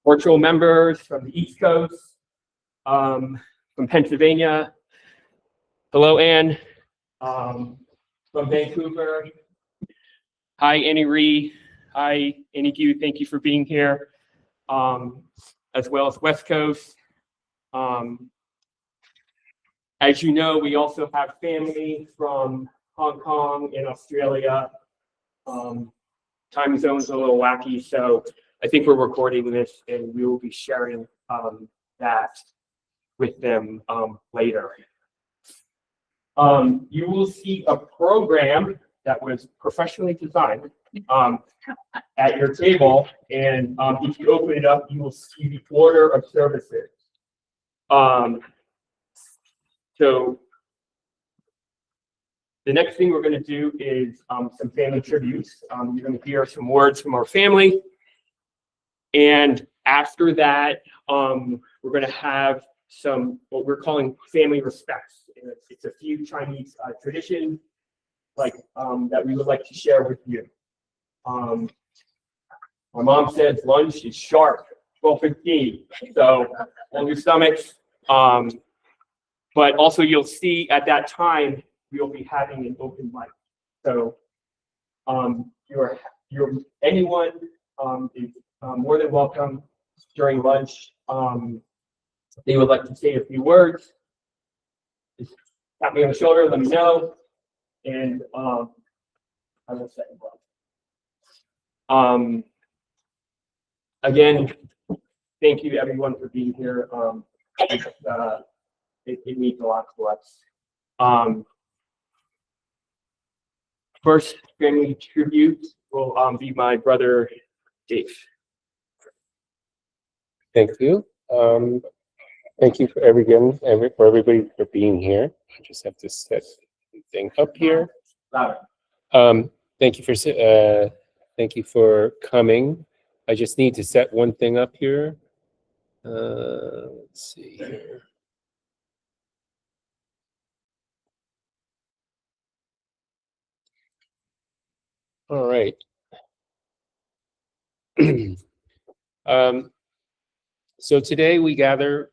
virtual members from the East Coast, from Pennsylvania. Hello, Anne. From Vancouver. Hi, Annie Ree. Hi, Annie Q. Thank you for being here. As well as West Coast. As you know, we also have family from Hong Kong and Australia. Time zone's a little wacky, so I think we're recording this and we will be sharing that with them later. You will see a program that was professionally designed at your table, and if you open it up, you will see the order of services. So the next thing we're going to do is some family tributes. You're going to hear some words from our family. And after that, we're going to have some, what we're calling family respects. And it's a few Chinese traditions like that we would like to share with you. My mom says lunch is sharp, 12:15. So hold your stomachs. But also you'll see at that time, we'll be having an open mic. So anyone is more than welcome during lunch. They would like to say a few words. Just tap me on the shoulder, let me know, and I will say again, thank you everyone for being here. It means a lot to us. First family tribute will be my brother Dave. Thank you. Thank you for everybody for being here. I just have to set the thing up here. Thank you for coming. I just need to set one thing up here. Let's see here. All right. So today we gather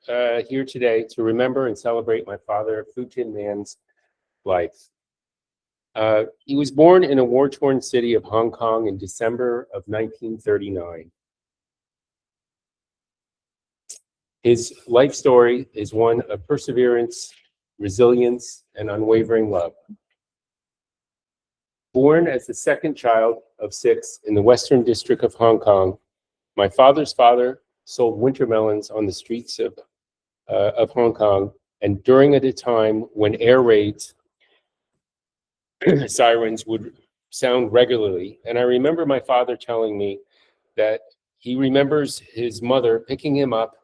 here today to remember and celebrate my father, Fu Tin Man's life. He was born in a war-torn city of Hong Kong in December of 1939. His life story is one of perseverance, resilience, and unwavering love. Born as the second child of 6 in the Western District of Hong Kong, my father's father sold winter melons on the streets of Hong Kong, and during at a time when air raids sirens would sound regularly. And I remember my father telling me that he remembers his mother picking him up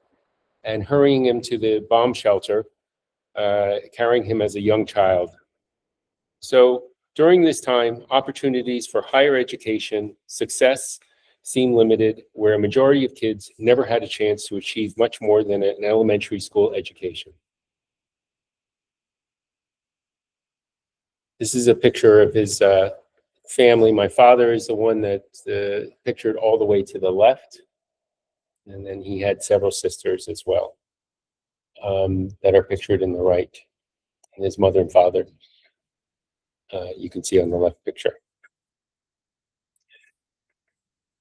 and hurrying him to the bomb shelter, carrying him as a young child. So during this time, opportunities for higher education, success seemed limited, where a majority of kids never had a chance to achieve much more than an elementary school education. This is a picture of his family. My father is the one that's pictured all the way to the left. And then he had several sisters as well that are pictured in the right. And his mother and father, you can see on the left picture.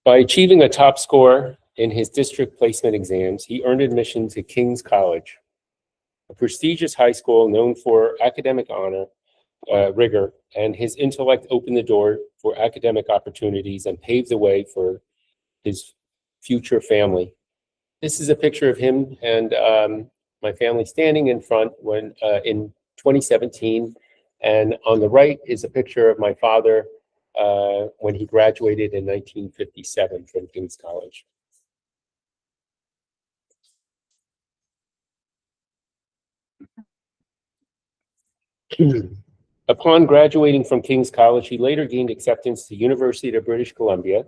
By achieving a top score in his district placement exams, he earned admission to King's College, a prestigious high school known for academic honor, rigor, and his intellect opened the door for academic opportunities and paved the way for his future family. This is a picture of him and my family standing in front when in 2017, and on the right is a picture of my father when he graduated in 1957 from King's College. Upon graduating from King's College, he later gained acceptance to University of British Columbia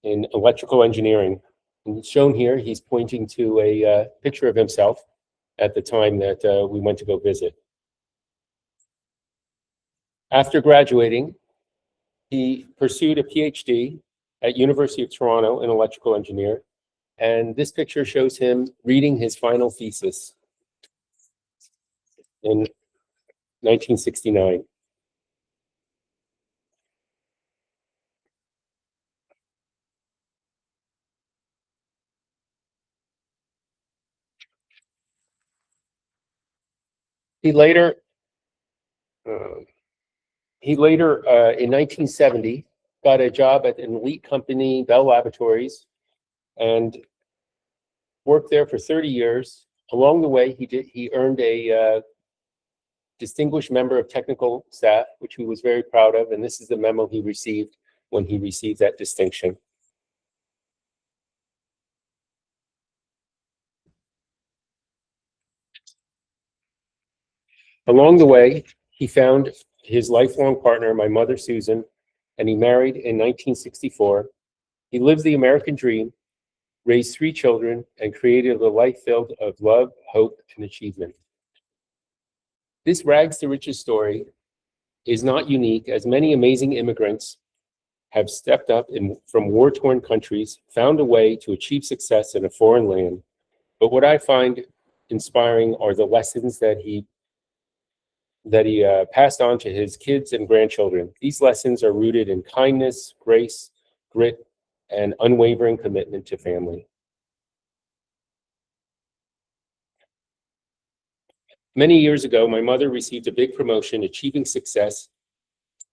in electrical engineering. And shown here, he's pointing to a picture of himself at the time that we went to go visit. After graduating, he pursued a PhD at University of Toronto, an electrical engineer. And this picture shows him reading his final thesis in 1969. He later, in 1970, got a job at an elite company, Bell Laboratories, and worked there for 30 years. Along the way, he earned a distinguished member of technical staff, which he was very proud of. And this is the memo he received when he received that distinction. Along the way, he found his lifelong partner, my mother, Susan, and he married in 1964. He lived the American dream, raised 3 children, and created a life filled of love, hope, and achievement. This rags to riches story is not unique, as many amazing immigrants have stepped up from war-torn countries, found a way to achieve success in a foreign land. But what I find inspiring are the lessons that he passed on to his kids and grandchildren. These lessons are rooted in kindness, grace, grit, and unwavering commitment to family. Many years ago, my mother received a big promotion, achieving success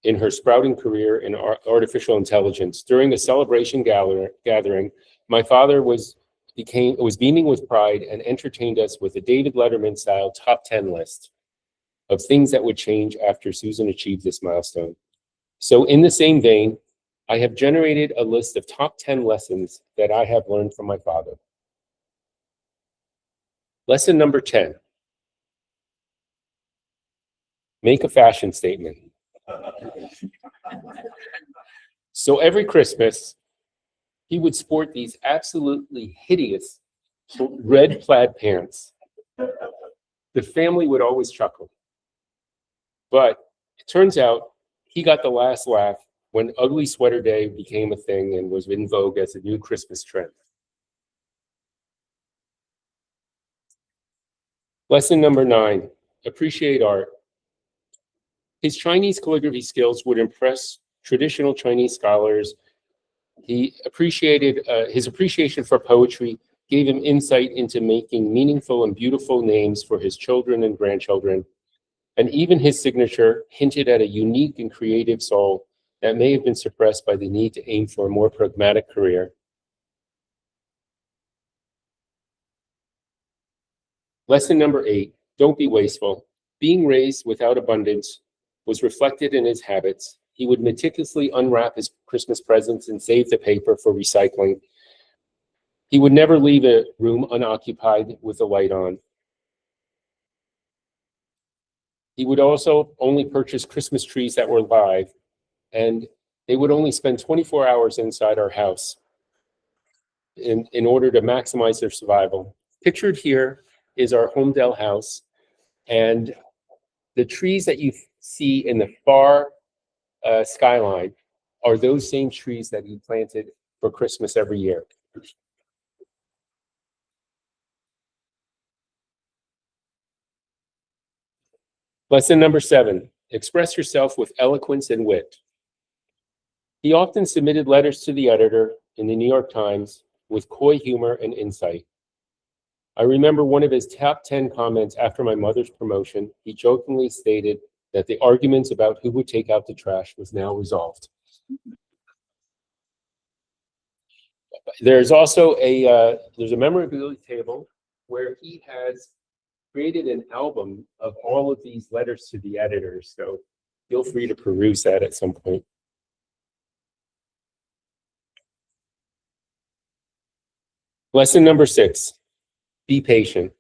in her sprouting career in artificial intelligence. During the celebration gathering, my father was beaming with pride and entertained us with a David Letterman-style top 10 list of things that would change after Susan achieved this milestone. So in the same vein, I have generated a list of top 10 lessons that I have learned from my father. Lesson number 10. Make a fashion statement. So every Christmas, he would sport these absolutely hideous red plaid pants. The family would always chuckle. But it turns out he got the last laugh when ugly sweater day became a thing and was in vogue as a new Christmas trend. Lesson number 9, appreciate art. His Chinese calligraphy skills would impress traditional Chinese scholars. He appreciated his appreciation for poetry gave him insight into making meaningful and beautiful names for his children and grandchildren. And even his signature hinted at a unique and creative soul that may have been suppressed by the need to aim for a more pragmatic career. Lesson number 8, don't be wasteful. Being raised without abundance was reflected in his habits. He would meticulously unwrap his Christmas presents and save the paper for recycling. He would never leave a room unoccupied with the light on. He would also only purchase Christmas trees that were live, and they would only spend 24 hours inside our house in order to maximize their survival. Pictured here is our Homedale house, and the trees that you see in the far skyline are those same trees that he planted for Christmas every year. Lesson number 7, express yourself with eloquence and wit. He often submitted letters to the editor in the New York Times with coy humor and insight. I remember one of his top 10 comments after my mother's promotion. He jokingly stated that the arguments about who would take out the trash was now resolved. There's also there's a memorabilia table where he has created an album of all of these letters to the editors. So feel free to peruse that at some point. Lesson number 6, be patient.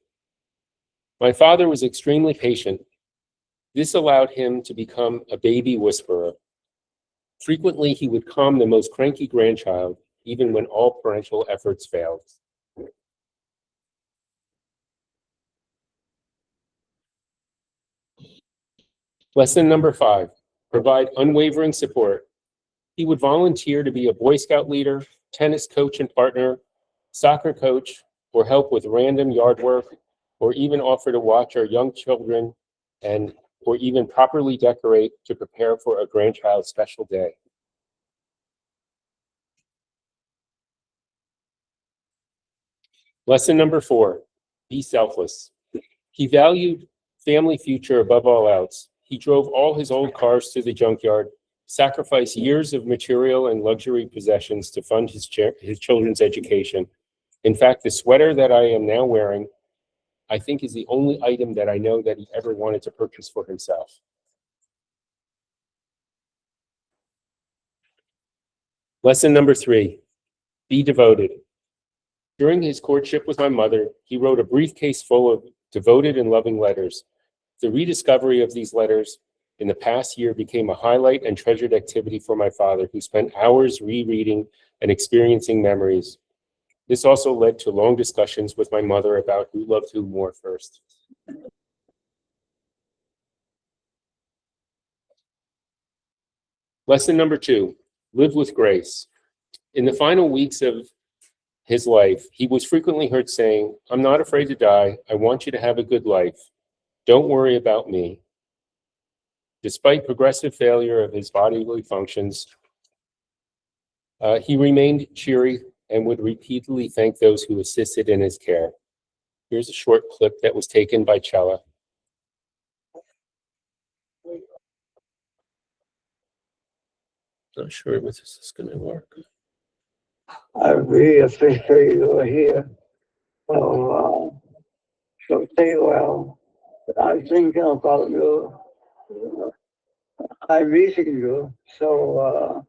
My father was extremely patient. This allowed him to become a baby whisperer. Frequently, he would calm the most cranky grandchild, even when all parental efforts failed. Lesson number 5, provide unwavering support. He would volunteer to be a Boy Scout leader, tennis coach and partner, soccer coach, or help with random yard work, or even offer to watch our young children and or even properly decorate to prepare for a grandchild's special day. Lesson number 4, be selfless. He valued family future above all else. He drove all his old cars to the junkyard, sacrificed years of material and luxury possessions to fund his children's education. In fact, the sweater that I am now wearing, I think, is the only item that I know that he ever wanted to purchase for himself. Lesson number 3, be devoted. During his courtship with my mother, he wrote a briefcase full of devoted and loving letters. The rediscovery of these letters in the past year became a highlight and treasured activity for my father, who spent hours rereading and experiencing memories. This also led to long discussions with my mother about who loved who more first. Lesson number 2, live with grace. In the final weeks of his life, he was frequently heard saying, "I'm not afraid to die. I want you to have a good life. Don't worry about me." Despite progressive failure of his bodily functions, he remained cheery and would repeatedly thank those who assisted in his care. Here's a short clip that was taken by Cella. Not sure if this is going to work. I really appreciate you here. So stay well. I'm thinking about you. I'm missing you. So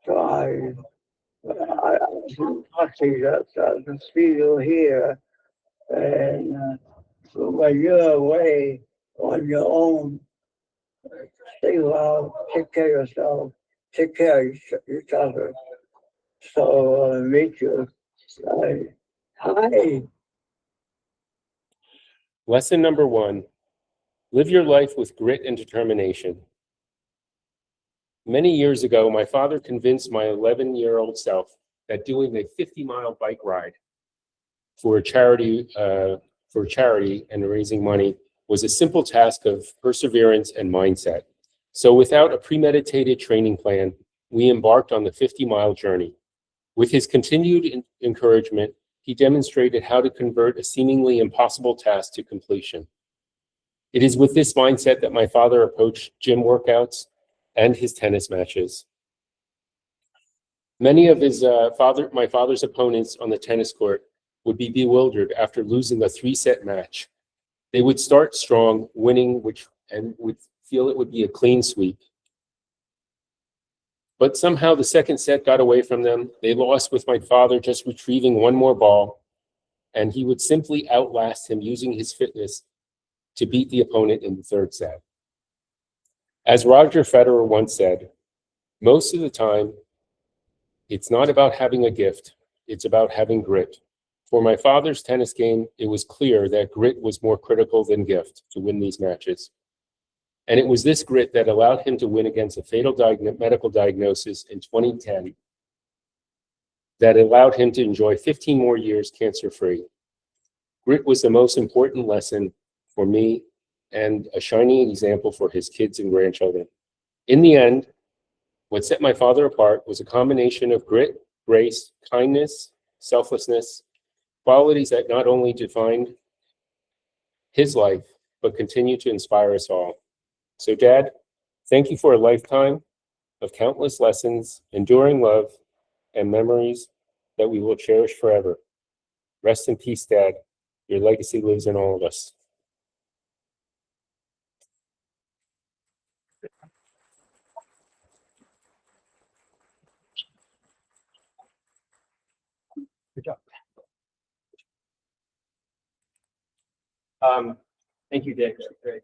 I'm lucky that to see you here. And so when you're away on your own, stay well, take care of yourself, take care of each other. So meet you. Hi. Lesson number 1, live your life with grit and determination. Many years ago, my father convinced my 11-year-old self that doing a 50-mile bike ride for a charity and raising money was a simple task of perseverance and mindset. So without a premeditated training plan, we embarked on the 50-mile journey. With his continued encouragement, he demonstrated how to convert a seemingly impossible task to completion. It is with this mindset that my father approached gym workouts and his tennis matches. Many of my father's opponents on the tennis court would be bewildered after losing a 3-set match. They would start strong, winning, and would feel it would be a clean sweep. But somehow the second set got away from them. They lost with my father just retrieving one more ball, and he would simply outlast him using his fitness to beat the opponent in the third set. As Roger Federer once said, most of the time, it's not about having a gift, it's about having grit. For my father's tennis game, it was clear that grit was more critical than gift to win these matches. And it was this grit that allowed him to win against a fatal medical diagnosis in 2010 that allowed him to enjoy 15 more years cancer-free. Grit was the most important lesson for me and a shining example for his kids and grandchildren. In the end, what set my father apart was a combination of grit, grace, kindness, selflessness, qualities that not only defined his life, but continue to inspire us all. So, Dad, thank you for a lifetime of countless lessons, enduring love, and memories that we will cherish forever. Rest in peace, Dad. Your legacy lives in all of us. Good job. Thank you, Dick. Great.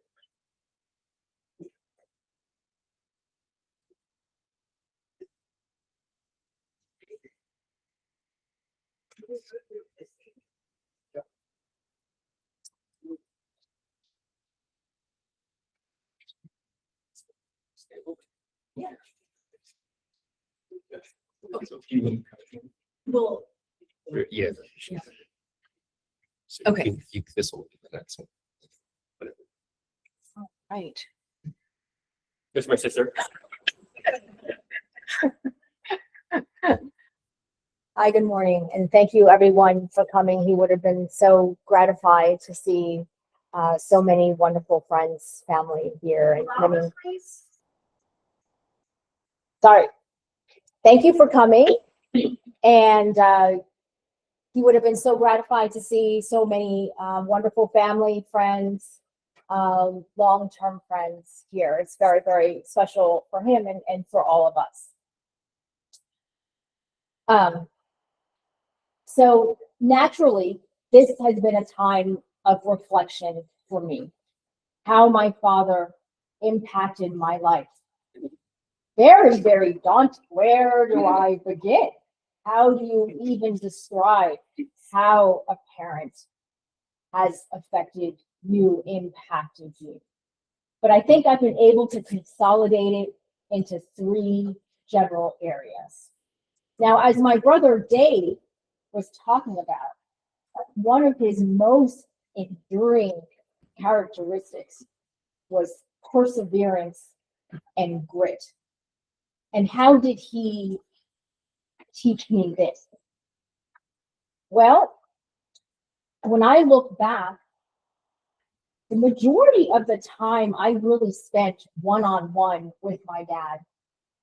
Well, Yeah. So Okay. This will be the next one. right. There's my sister. Hi, good morning, and thank you everyone for coming. He would have been so gratified to see so many wonderful friends, family here, and many. Sorry. Thank you for coming, and he would have been so gratified to see so many wonderful family, friends, long-term friends here. It's very, very special for him and for all of us. So naturally, this has been a time of reflection for me, how my father impacted my life. Very, very daunting. Where do I begin? How do you even describe how a parent has affected you, impacted you? But I think I've been able to consolidate it into 3 general areas. Now, as my brother Dave was talking about, one of his most enduring characteristics was perseverance and grit. And how did he teach me this? Well, when I look back, the majority of the time I really spent one-on-one with my dad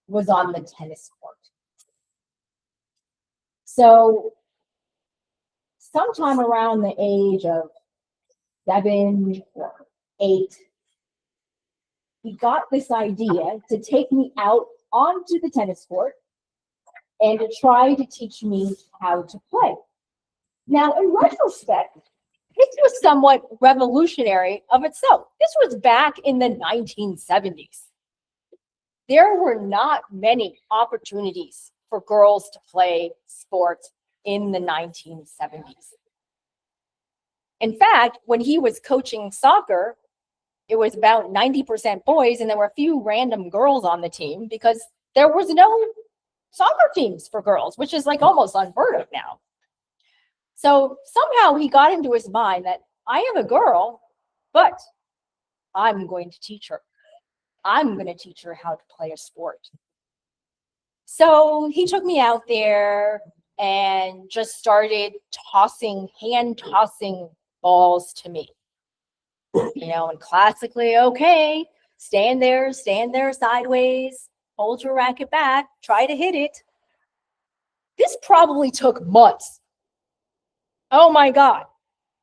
was on the tennis court. So sometime around the age of 7 or 8, he got this idea to take me out onto the tennis court and to try to teach me how to play. Now, in retrospect, this was somewhat revolutionary of itself. This was back in the 1970s. There were not many opportunities for girls to play sports in the 1970s. In fact, when he was coaching soccer, it was about 90% boys, and there were a few random girls on the team because there was no soccer teams for girls, which is like almost unheard of now. So somehow he got into his mind that I am a girl, but I'm going to teach her. I'm going to teach her how to play a sport. So he took me out there and just started hand tossing balls to me. And classically, okay, stand there sideways, hold your racket back, try to hit it. This probably took months. Oh my God,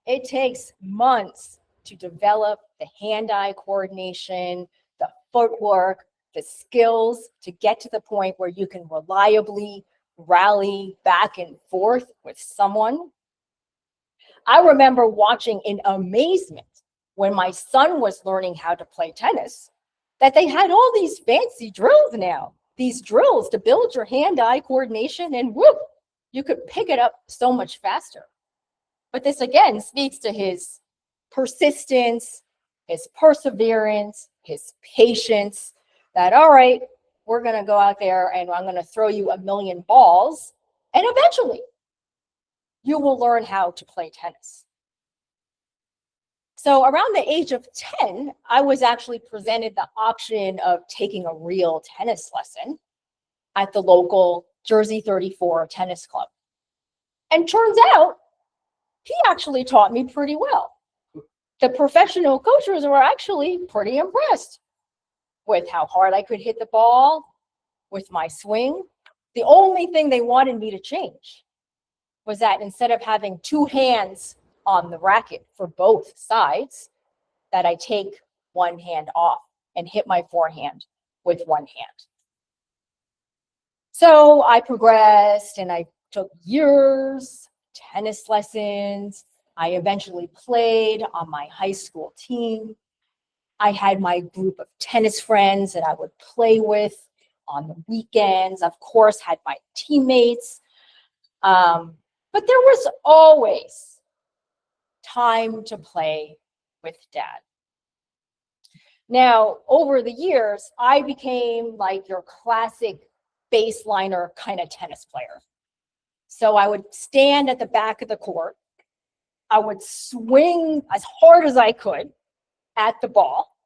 it takes months to develop the hand-eye coordination, the footwork, the skills to get to the point where you can reliably rally back and forth with someone. I remember watching in amazement when my son was learning how to play tennis, that they had all these fancy drills now, these drills to build your hand-eye coordination, and whoop, you could pick it up so much faster. But this again speaks to his persistence, his perseverance, his patience, that, all right, we're going to go out there and I'm going to throw you a million balls, and eventually you will learn how to play tennis. So around the age of 10, I was actually presented the option of taking a real tennis lesson at the local Jersey 34 tennis club. And turns out, he actually taught me pretty well. The professional coaches were actually pretty impressed with how hard I could hit the ball, with my swing. The only thing they wanted me to change was that instead of having 2 hands on the racket for both sides, that I take one hand off and hit my forehand with one hand. So I progressed and I took years, tennis lessons. I eventually played on my high school team. I had my group of tennis friends that I would play with on the weekends. Of course, had my teammates. But there was always time to play with Dad. Now, over the years, I became like your classic baseliner kind of tennis player. So I would stand at the back of the court. I would swing as hard as I could at the ball.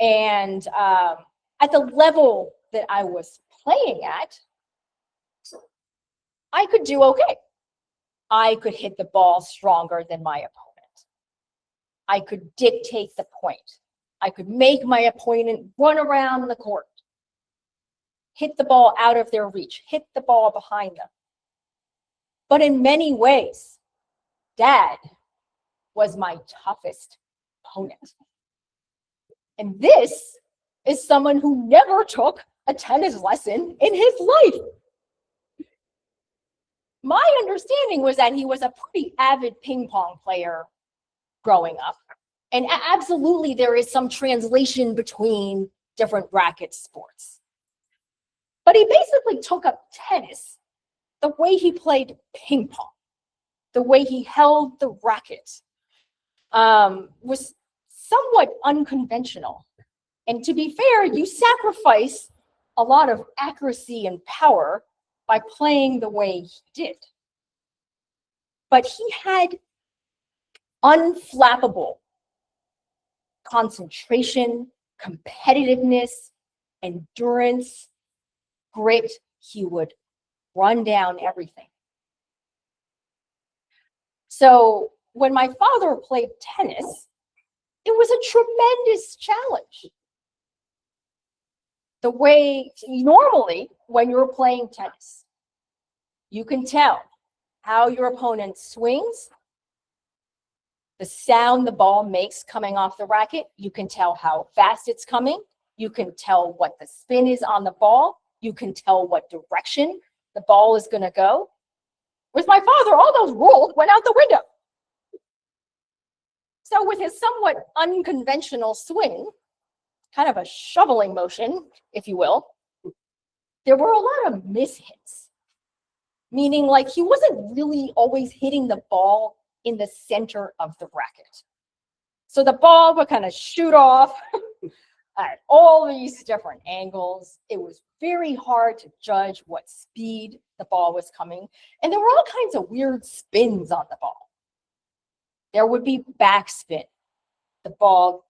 And at the level that I was playing at, I could do okay. I could hit the ball stronger than my opponent. I could dictate the point. I could make my opponent run around the court, hit the ball out of their reach, hit the ball behind them. But in many ways, Dad was my toughest opponent. And this is someone who never took a tennis lesson in his life. My understanding was that he was a pretty avid ping pong player growing up. And absolutely, there is some translation between different racket sports. But he basically took up tennis the way he played ping pong, the way he held the racket, was somewhat unconventional. And to be fair, you sacrifice a lot of accuracy and power by playing the way he did. But he had unflappable concentration, competitiveness, endurance, grit. He would run down everything. So when my father played tennis, it was a tremendous challenge. The way, normally, when you're playing tennis, you can tell how your opponent swings, the sound the ball makes coming off the racket. You can tell how fast it's coming. You can tell what the spin is on the ball. You can tell what direction the ball is going to go. With my father, all those rules went out the window. So with his somewhat unconventional swing, kind of a shoveling motion, if you will, there were a lot of mishits. Meaning, like, he wasn't really always hitting the ball in the center of the racket. So the ball would kind of shoot off at all these different angles. It was very hard to judge what speed the ball was coming. And there were all kinds of weird spins on the ball. There would be backspin. The ball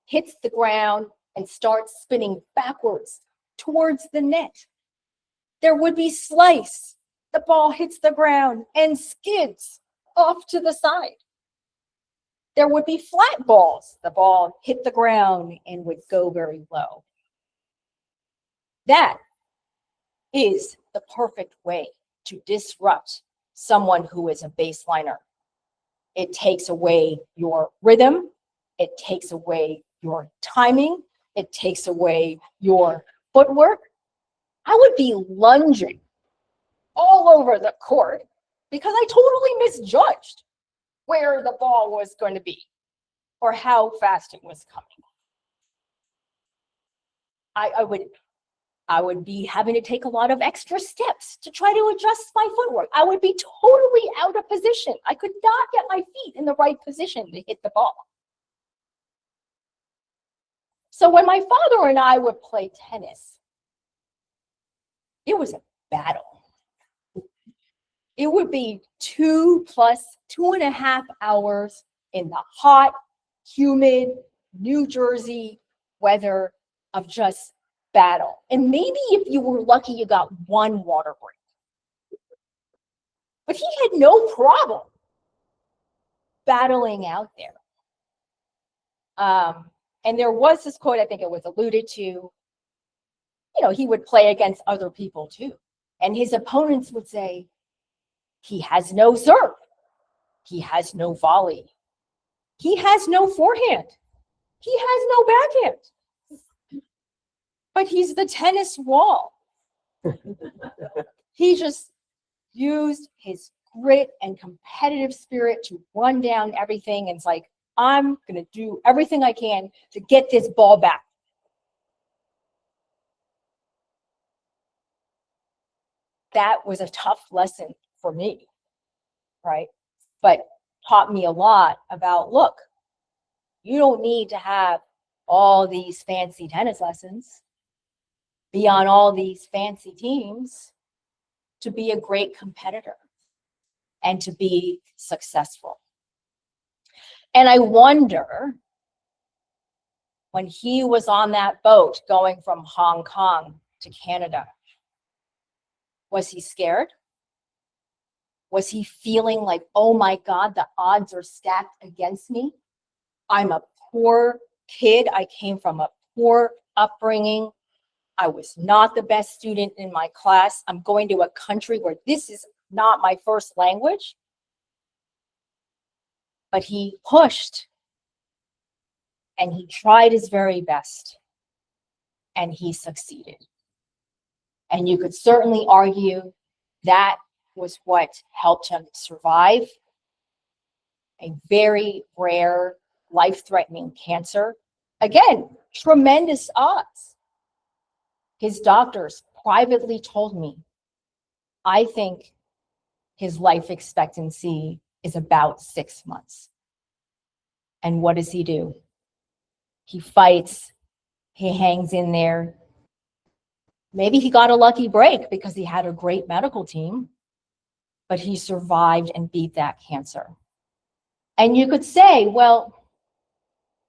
hits the ground and starts spinning backwards towards the net. There would be slice. The ball hits the ground and skids off to the side. There would be flat balls. The ball hit the ground and would go very low. That is the perfect way to disrupt someone who is a baseliner. It takes away your rhythm. It takes away your timing. It takes away your footwork. I would be lunging all over the court because I totally misjudged where the ball was going to be or how fast it was coming. I would be having to take a lot of extra steps to try to adjust my footwork. I would be totally out of position. I could not get my feet in the right position to hit the ball. So when my father and I would play tennis, it was a battle. It would be 2 plus 2.5 hours in the hot, humid New Jersey weather of just battle. And maybe if you were lucky, you got one water break. But he had no problem battling out there. And there was this quote, I think it was alluded to, you know, he would play against other people too. And his opponents would say, he has no serve. He has no volley. He has no forehand. He has no backhand. But he's the tennis wall. He just used his grit and competitive spirit to run down everything. And it's like, I'm going to do everything I can to get this ball back. That was a tough lesson for me, right? But taught me a lot about, look, you don't need to have all these fancy tennis lessons. be on all these fancy teams, to be a great competitor and to be successful. And I wonder, when he was on that boat going from Hong Kong to Canada, was he scared? Was he feeling like, oh my God, the odds are stacked against me? I'm a poor kid. I came from a poor upbringing. I was not the best student in my class. I'm going to a country where this is not my first language. But he pushed and he tried his very best and he succeeded. And you could certainly argue that was what helped him survive a very rare, life-threatening cancer. Again, tremendous odds. His doctors privately told me, I think his life expectancy is about 6 months. And what does he do? He fights, he hangs in there. Maybe he got a lucky break because he had a great medical team, but he survived and beat that cancer. And you could say, well,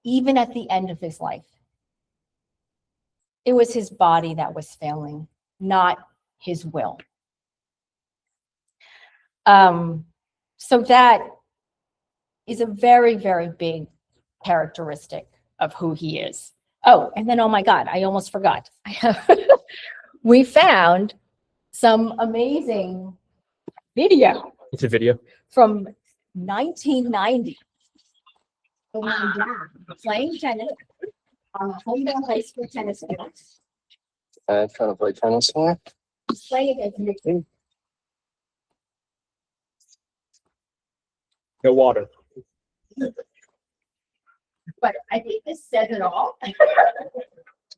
even at the end of his life, it was his body that was failing, not his will. So that is a very, very big characteristic of who he is. Oh, and then, oh my God, I almost forgot. We found some amazing video It's a video. from 1990. of my dad playing tennis on the Homedale High School tennis court. Trying to play tennis here. He's playing against Nick. No water. But I think this says it all.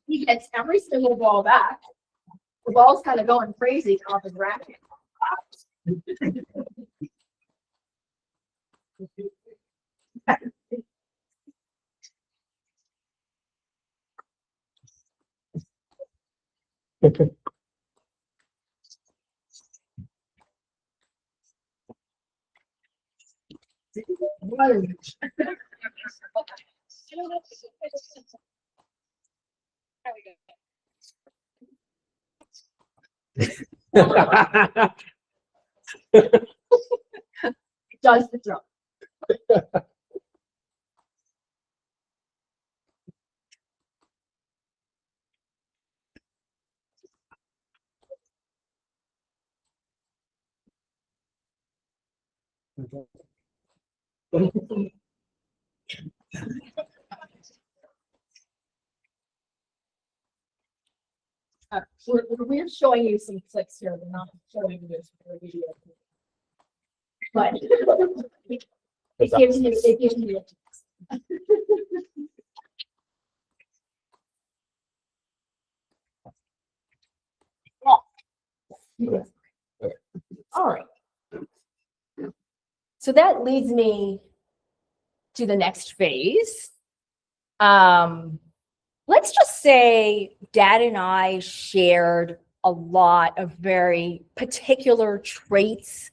He gets every single ball back. The ball's kind of going crazy off his racket. Does the job. We're showing you some clicks here. We're not showing you this video. But it gives you a All right. So that leads me to the next phase. Let's just say Dad and I shared a lot of very particular traits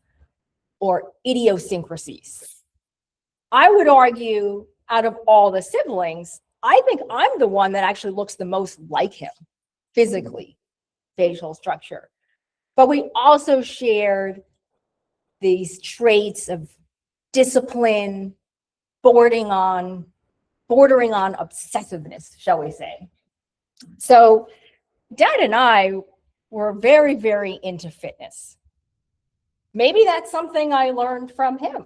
or idiosyncrasies. I would argue, out of all the siblings, I think I'm the one that actually looks the most like him physically, facial structure. But we also shared these traits of discipline, bordering on obsessiveness, shall we say. So Dad and I were very, very into fitness. Maybe that's something I learned from him.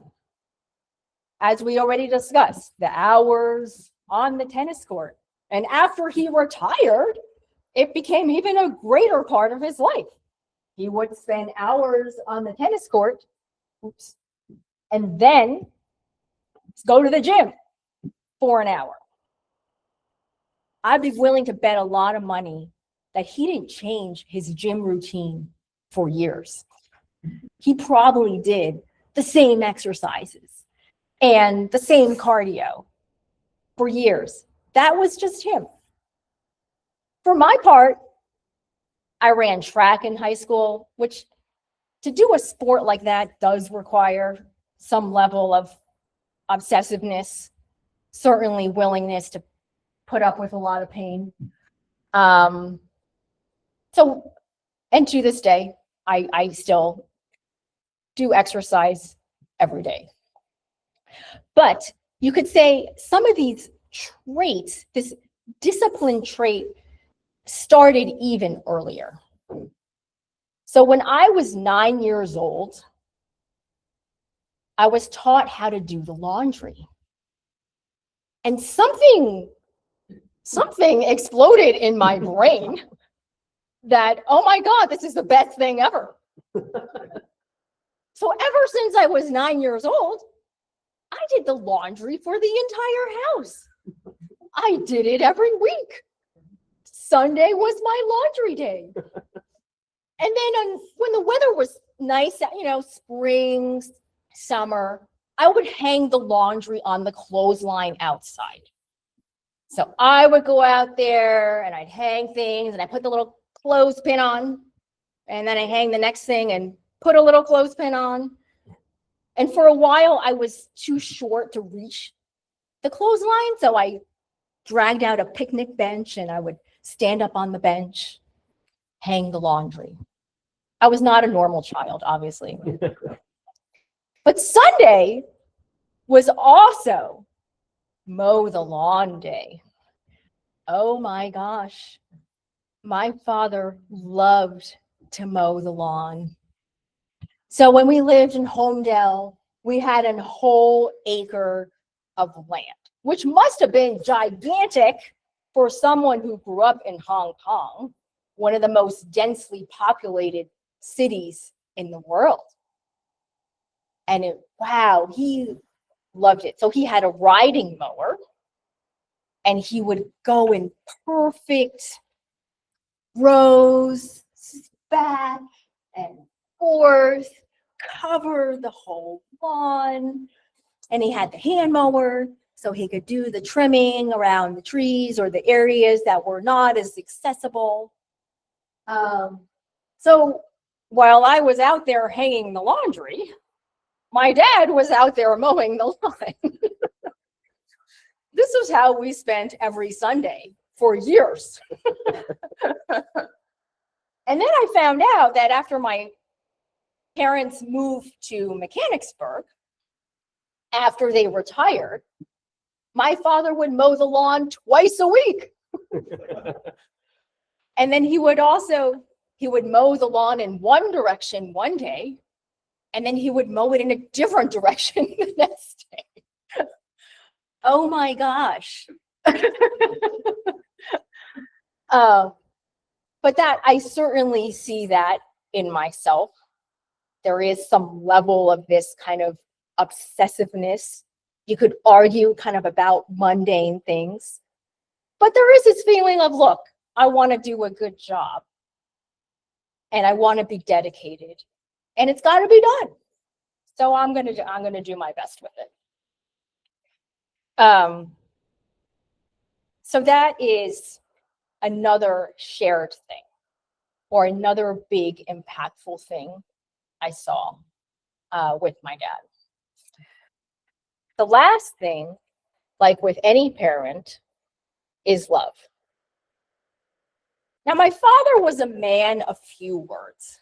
As we already discussed, the hours on the tennis court. And after he retired, it became even a greater part of his life. He would spend hours on the tennis court, and then go to the gym for an hour. I'd be willing to bet a lot of money that he didn't change his gym routine for years. He probably did the same exercises and the same cardio for years. That was just him. For my part, I ran track in high school, which to do a sport like that does require some level of obsessiveness, certainly willingness to put up with a lot of pain. So, and to this day, I still do exercise every day. But you could say some of these traits, this discipline trait, started even earlier. So when I was 9 years old, I was taught how to do the laundry. And something exploded in my brain that, oh my God, this is the best thing ever. So ever since I was 9 years old, I did the laundry for the entire house. I did it every week. Sunday was my laundry day. And then when the weather was nice, spring, summer, I would hang the laundry on the clothesline outside. So I would go out there and I'd hang things and I put the little clothespin on, and then I hang the next thing and put a little clothespin on. And for a while I was too short to reach the clothesline, so I dragged out a picnic bench and I would stand up on the bench, hang the laundry. I was not a normal child, obviously. But Sunday was also mow the lawn day. Oh my gosh. My father loved to mow the lawn. So when we lived in Homedale, we had a whole acre of land, which must have been gigantic for someone who grew up in Hong Kong, one of the most densely populated cities in the world. And wow, he loved it. So he had a riding mower, and he would go in perfect rows, back and forth, cover the whole lawn. And he had the hand mower, so he could do the trimming around the trees or the areas that were not as accessible. So while I was out there hanging the laundry, my dad was out there mowing the lawn. This was how we spent every Sunday for years. And then I found out that after my parents moved to Mechanicsburg, after they retired, my father would mow the lawn twice a week. And then he would mow the lawn in one direction one day, and then he would mow it in a different direction the next day. Oh my gosh. But that, I certainly see that in myself. There is some level of this kind of obsessiveness. You could argue kind of about mundane things, but there is this feeling of, look, I want to do a good job and I want to be dedicated, and it's got to be done. So I'm going to do my best with it. So that is another shared thing, or another big impactful thing I saw with my dad. The last thing, like with any parent, is love. Now, my father was a man of few words.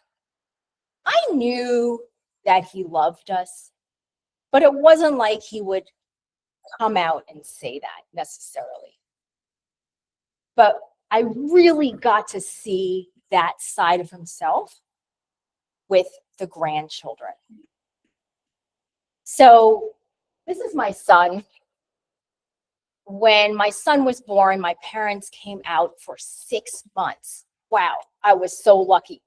I knew that he loved us, but it wasn't like he would come out and say that necessarily. But I really got to see that side of himself with the grandchildren. So this is my son. When my son was born, my parents came out for 6 months. Wow, I was so lucky.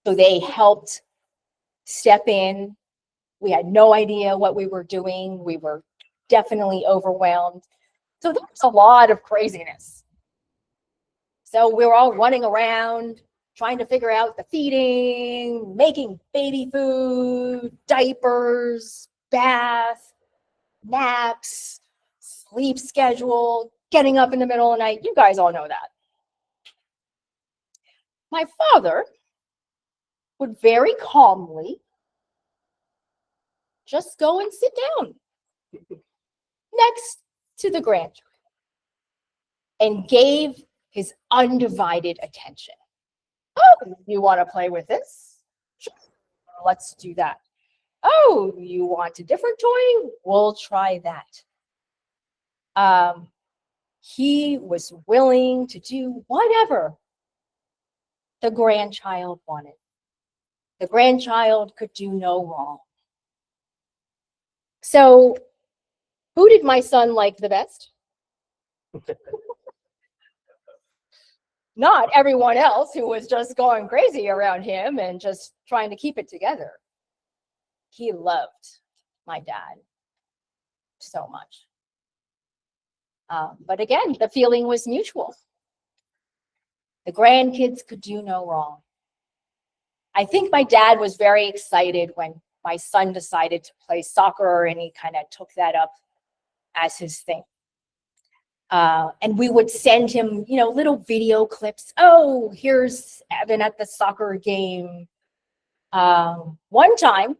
So they helped step in. We had no idea what we were doing. We were definitely overwhelmed. So there was a lot of craziness. So we were all running around, trying to figure out the feeding, making baby food, diapers, bath, naps, sleep schedule, getting up in the middle of the night. You guys all know that. my father would very calmly just go and sit down next to the grandchild and gave his undivided attention. Oh, you want to play with this? Sure, let's do that. Oh, you want a different toy? We'll try that. He was willing to do whatever the grandchild wanted. The grandchild could do no wrong. So, who did my son like the best? Not everyone else who was just going crazy around him and just trying to keep it together. He loved my dad so much. But again, the feeling was mutual. The grandkids could do no wrong. I think my dad was very excited when my son decided to play soccer, and he kind of took that up as his thing. And we would send him, little video clips. Oh, here's Evan at the soccer game. One time,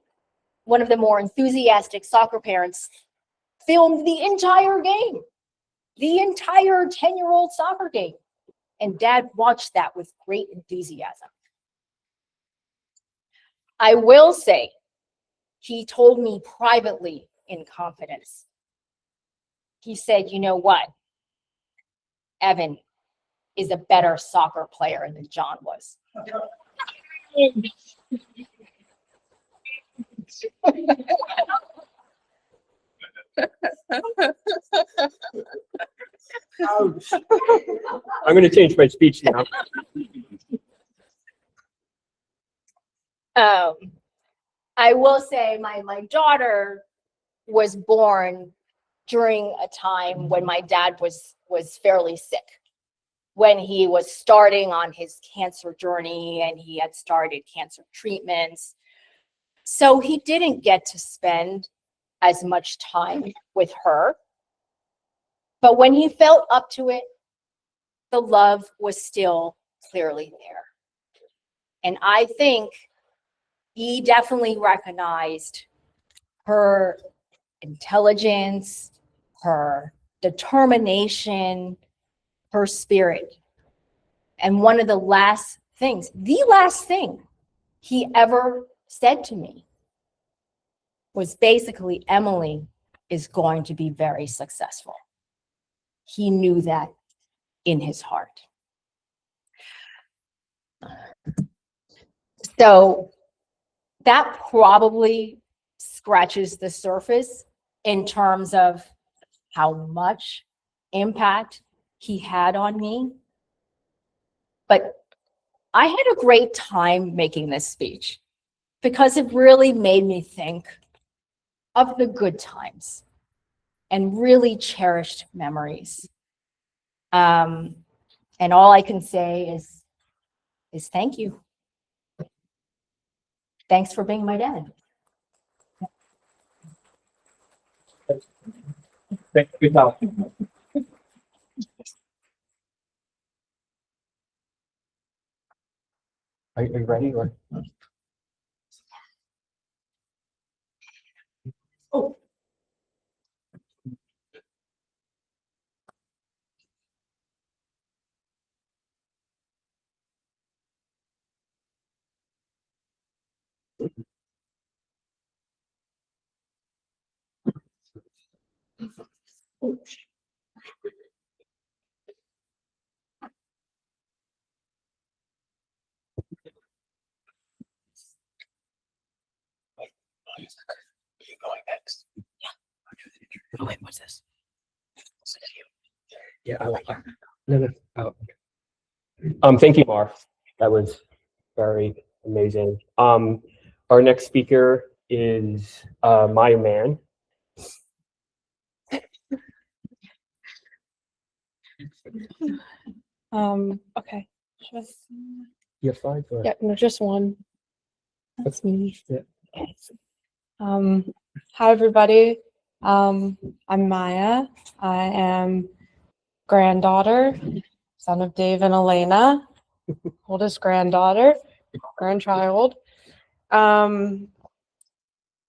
one of the more enthusiastic soccer parents filmed the entire game, the entire 10-year-old soccer game. And Dad watched that with great enthusiasm. I will say, he told me privately in confidence. He said, you know what? Evan is a better soccer player than John was. Ouch. I'm going to change my speech now. I will say my daughter was born during a time when my dad was fairly sick, when he was starting on his cancer journey and he had started cancer treatments. So he didn't get to spend as much time with her. But when he felt up to it, the love was still clearly there. And I think he definitely recognized her intelligence, her determination, her spirit. And one of the last thing he ever said to me was basically, Emily is going to be very successful. He knew that in his heart. So that probably scratches the surface in terms of how much impact he had on me. But I had a great time making this speech because it really made me think of the good times and really cherished memories. And all I can say is thank you. Thanks for being my dad. Thank you. Now. Are you ready? Or? Oh. Going next. Yeah. Oh wait, what's this? Yeah, I like that. No. Oh, okay. Thank you, Mar. That was very amazing. Our next speaker is my man. Okay. Just, You have slides? Or? yeah, no, just one. That's me. Yeah. Hi everybody. I'm Maya. I am granddaughter, son of Dave and Elena. oldest granddaughter, grandchild. Yeah,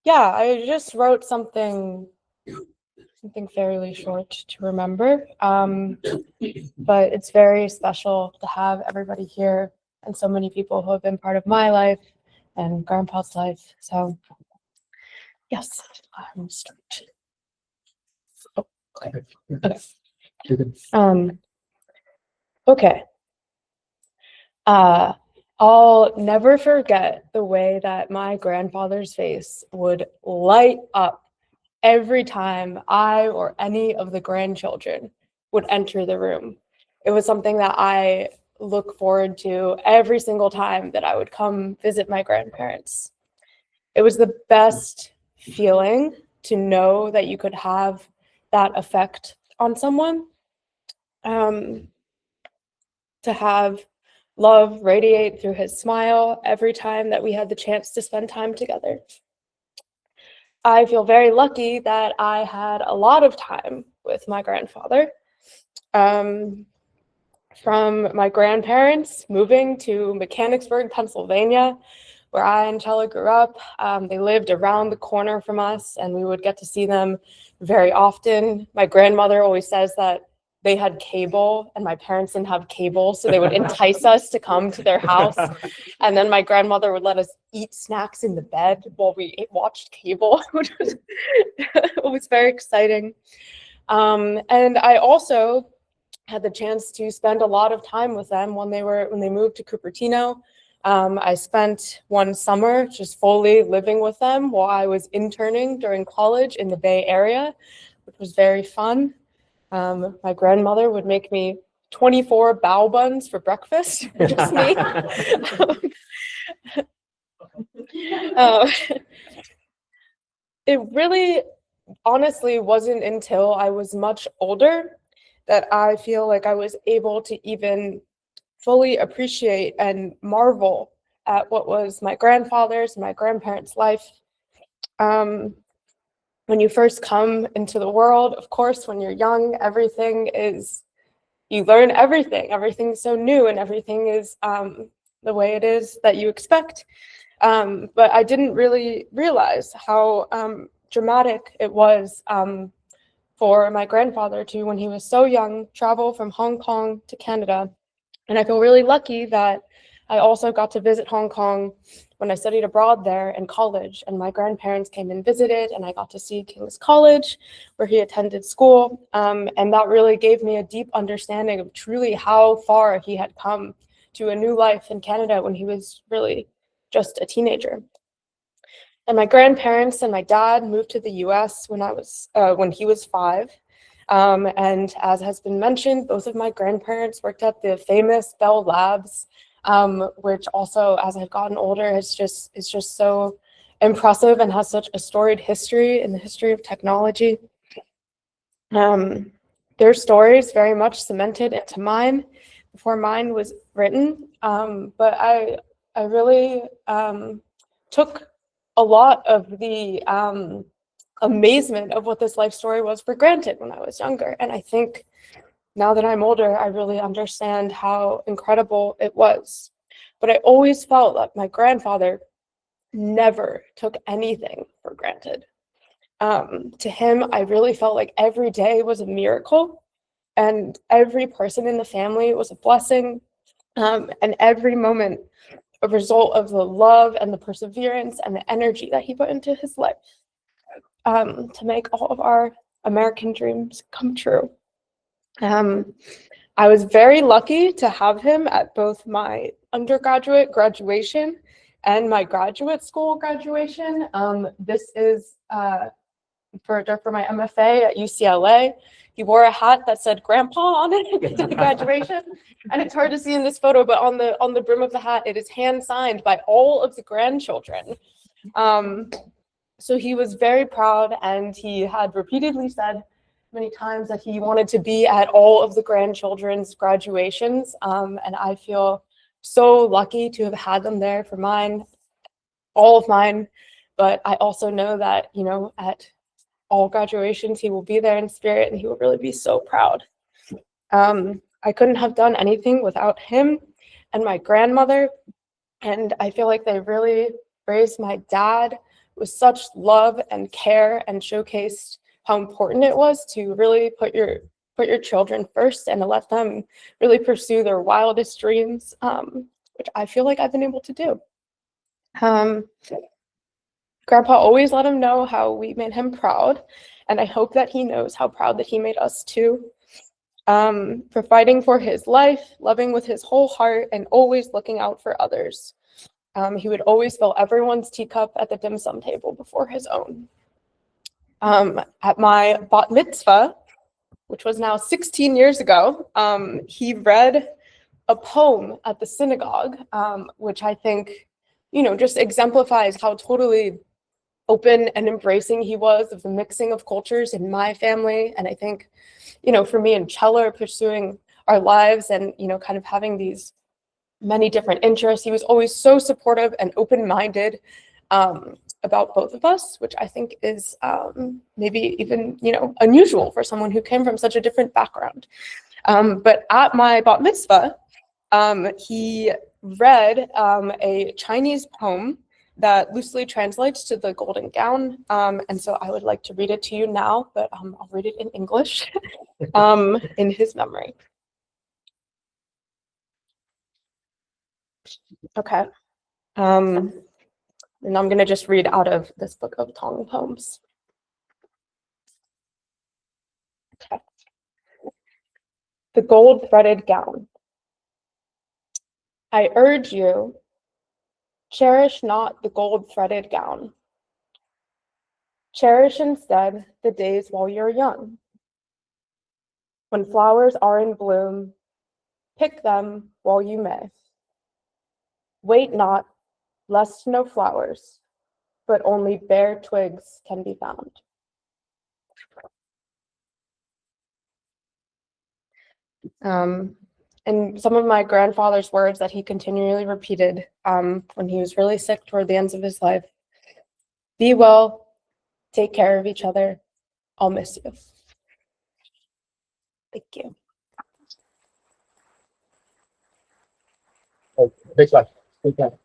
I just wrote something fairly short to remember. But it's very special to have everybody here and so many people who have been part of my life and Grandpa's life. So yes, I'm start. Oh, okay. Okay. I'll never forget the way that my grandfather's face would light up every time I or any of the grandchildren would enter the room. It was something that I look forward to every single time that I would come visit my grandparents. It was the best feeling to know that you could have that effect on someone. To have love radiate through his smile every time that we had the chance to spend time together. I feel very lucky that I had a lot of time with my grandfather. From my grandparents moving to Mechanicsburg, Pennsylvania, where I and Chella grew up. They lived around the corner from us, and we would get to see them very often. My grandmother always says that they had cable and my parents didn't have cable, so they would entice us to come to their house. And then my grandmother would let us eat snacks in the bed while we watched cable, which was it was very exciting. And I also had the chance to spend a lot of time with them when they moved to Cupertino. I spent one summer just fully living with them while I was interning during college in the Bay Area, which was very fun. My grandmother would make me 24 bao buns for breakfast, just me. It really, honestly, wasn't until I was much older that I feel like I was able to even fully appreciate and marvel at what was my grandfather's and my grandparents' life. When you first come into the world, of course, when you're young, you learn everything. Everything's so new and everything is the way it is that you expect. But I didn't really realize how dramatic it was for my grandfather to, when he was so young, travel from Hong Kong to Canada. And I feel really lucky that I also got to visit Hong Kong when I studied abroad there in college, and my grandparents came and visited, and I got to see King's College, where he attended school. And that really gave me a deep understanding of truly how far he had come to a new life in Canada when he was really just a teenager. And my grandparents and my dad moved to the US when he was 5. And as has been mentioned, both of my grandparents worked at the famous Bell Labs, which also, as I've gotten older, is just so impressive and has such a storied history in the history of technology. Their stories very much cemented into mine before mine was written, but I really took a lot of the amazement of what this life story was for granted when I was younger. And I think now that I'm older, I really understand how incredible it was. But I always felt that my grandfather never took anything for granted. To him, I really felt like every day was a miracle, and every person in the family was a blessing, and every moment a result of the love and the perseverance and the energy that he put into his life to make all of our American dreams come true. I was very lucky to have him at both my undergraduate graduation and my graduate school graduation. This is for my MFA at UCLA. He wore a hat that said "Grandpa" on it at the graduation, and it's hard to see in this photo, but on the brim of the hat, it is hand signed by all of the grandchildren. So he was very proud, and he had repeatedly said many times that he wanted to be at all of the grandchildren's graduations, and I feel so lucky to have had them there for mine, all of mine. But I also know that, at all graduations, he will be there in spirit, and he will really be so proud. I couldn't have done anything without him, and my grandmother. And I feel like they really raised my dad with such love and care and showcased how important it was to really put your children first and to let them really pursue their wildest dreams, which I feel like I've been able to do. Grandpa always let him know how we made him proud, and I hope that he knows how proud that he made us too. For fighting for his life, loving with his whole heart, and always looking out for others. He would always fill everyone's teacup at the dim sum table before his own. At my bat mitzvah, which was now 16 years ago, he read a poem at the synagogue, which I think, just exemplifies how totally open and embracing he was of the mixing of cultures in my family. And I think, for me and Chella pursuing our lives and, kind of having these many different interests, he was always so supportive and open-minded about both of us, which I think is maybe even, unusual for someone who came from such a different background. But at my bat mitzvah, he read a Chinese poem that loosely translates to the Golden Gown. And so I would like to read it to you now, but I'll read it in English in his memory. Okay. And I'm going to just read out of this book of Tong poems. Okay. The gold-threaded gown. I urge you, cherish not the gold-threaded gown. Cherish instead the days while you're young. When flowers are in bloom, pick them while you may. Wait not, lest no flowers, but only bare twigs can be found. And some of my grandfather's words that he continually repeated when he was really sick toward the ends of his life. Be well, take care of each other. I'll miss you. Thank you. Big luck. Big luck.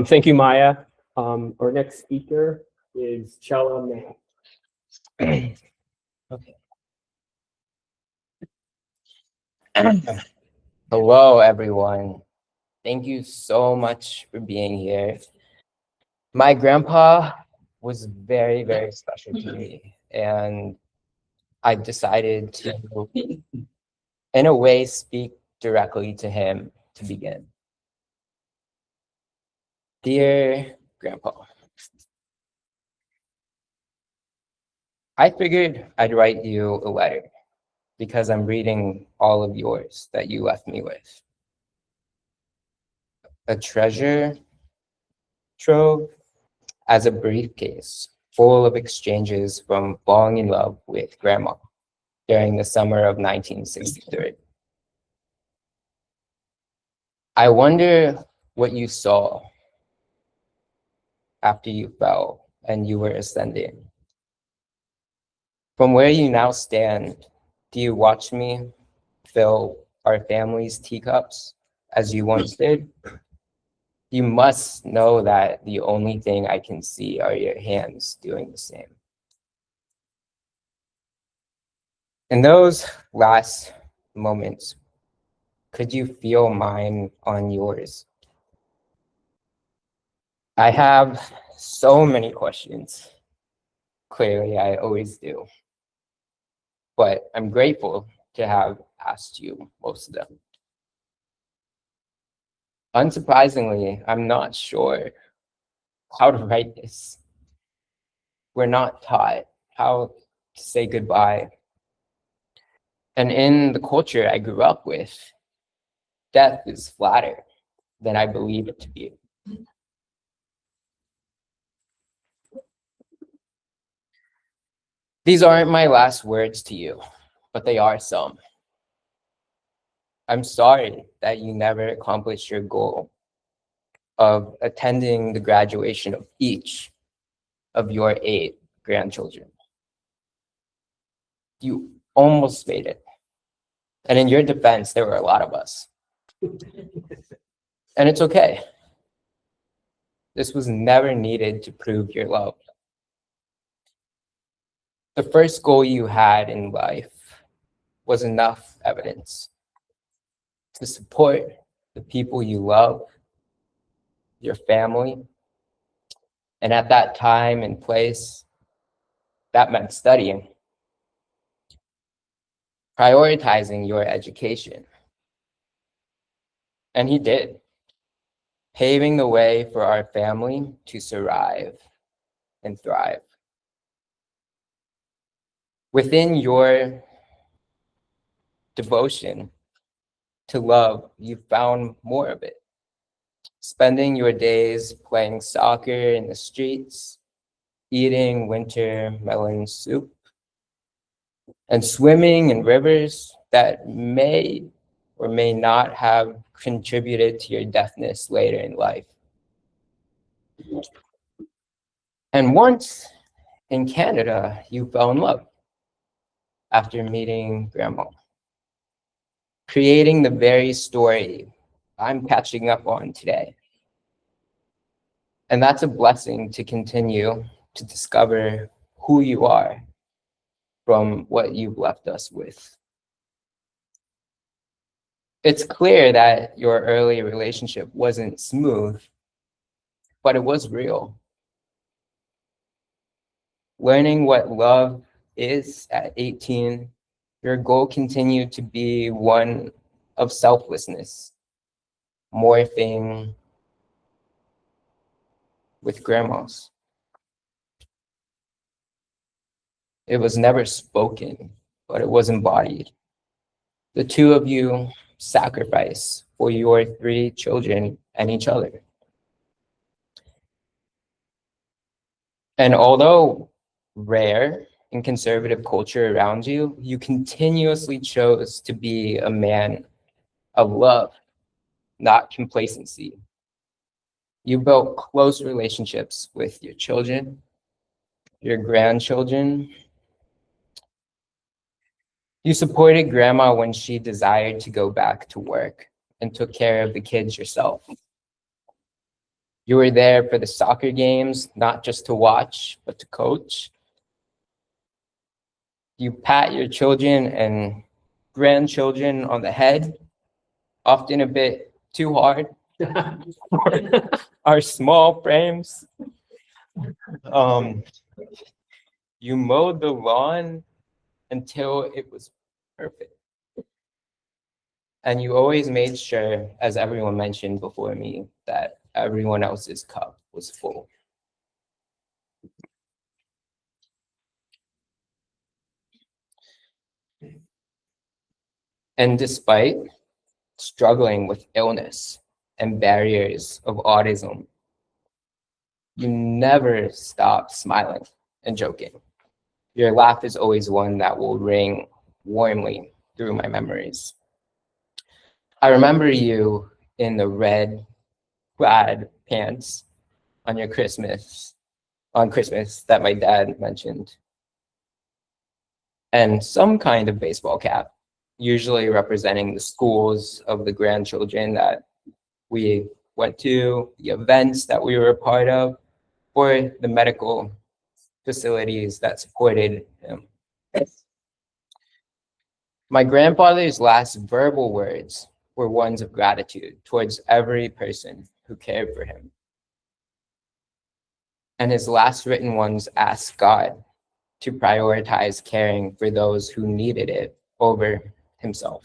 Thank you, Maya. Our next speaker is Chella May. Okay. Hello, everyone. Thank you so much for being here. My grandpa was very, very special to me, and I decided to, in a way, speak directly to him to begin. Dear Grandpa, I figured I'd write you a letter because I'm reading all of yours that you left me with. A treasure trove as a briefcase full of exchanges from falling in love with Grandma during the summer of 1963. I wonder what you saw after you fell and you were ascending. From where you now stand, do you watch me fill our family's teacups as you once did? You must know that the only thing I can see are your hands doing the same. In those last moments, could you feel mine on yours? I have so many questions. Clearly, I always do. But I'm grateful to have asked you most of them. Unsurprisingly, I'm not sure how to write this. We're not taught how to say goodbye. And in the culture I grew up with, death is flatter than I believe it to be. These aren't my last words to you, but they are some. I'm sorry that you never accomplished your goal of attending the graduation of each of your 8 grandchildren. You almost made it. And in your defense, there were a lot of us. And it's okay. This was never needed to prove your love. The first goal you had in life was enough evidence to support the people you love, your family. And at that time and place, that meant studying, prioritizing your education. And he did, paving the way for our family to survive and thrive. Within your devotion to love, you found more of it. Spending your days playing soccer in the streets, eating winter melon soup, and swimming in rivers that may or may not have contributed to your deafness later in life. And once in Canada, you fell in love after meeting Grandma, creating the very story I'm catching up on today. And that's a blessing to continue to discover who you are from what you've left us with. It's clear that your early relationship wasn't smooth, but it was real. Learning what love is at 18, your goal continued to be one of selflessness, morphing with grandmas. It was never spoken, but it was embodied. The two of you sacrifice for your 3 children and each other. And although rare in conservative culture around you, you continuously chose to be a man of love, not complacency. You built close relationships with your children, your grandchildren. You supported grandma when she desired to go back to work and took care of the kids yourself. You were there for the soccer games, not just to watch, but to coach. You pat your children and grandchildren on the head, often a bit too hard for our small frames. You mowed the lawn until it was perfect. And you always made sure, as everyone mentioned before me, that everyone else's cup was full. And despite struggling with illness and barriers of autism, you never stopped smiling and joking. Your laugh is always one that will ring warmly through my memories. I remember you in the red plaid pants on Christmas that my dad mentioned, and some kind of baseball cap, usually representing the schools of the grandchildren that we went to, the events that we were a part of, or the medical facilities that supported him. My grandfather's last verbal words were ones of gratitude towards every person who cared for him. And his last written ones asked God to prioritize caring for those who needed it over himself.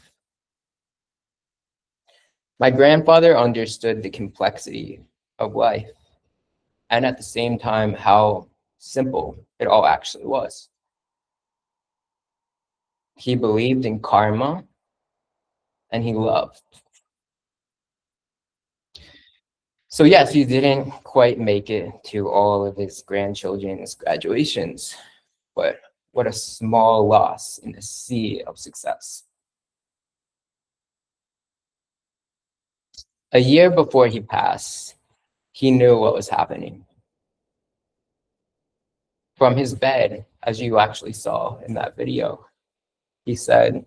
My grandfather understood the complexity of life, and at the same time, how simple it all actually was. He believed in karma, and he loved. So yes, he didn't quite make it to all of his grandchildren's graduations, but what a small loss in the sea of success. A year before he passed, he knew what was happening. From his bed, as you actually saw in that video, he said,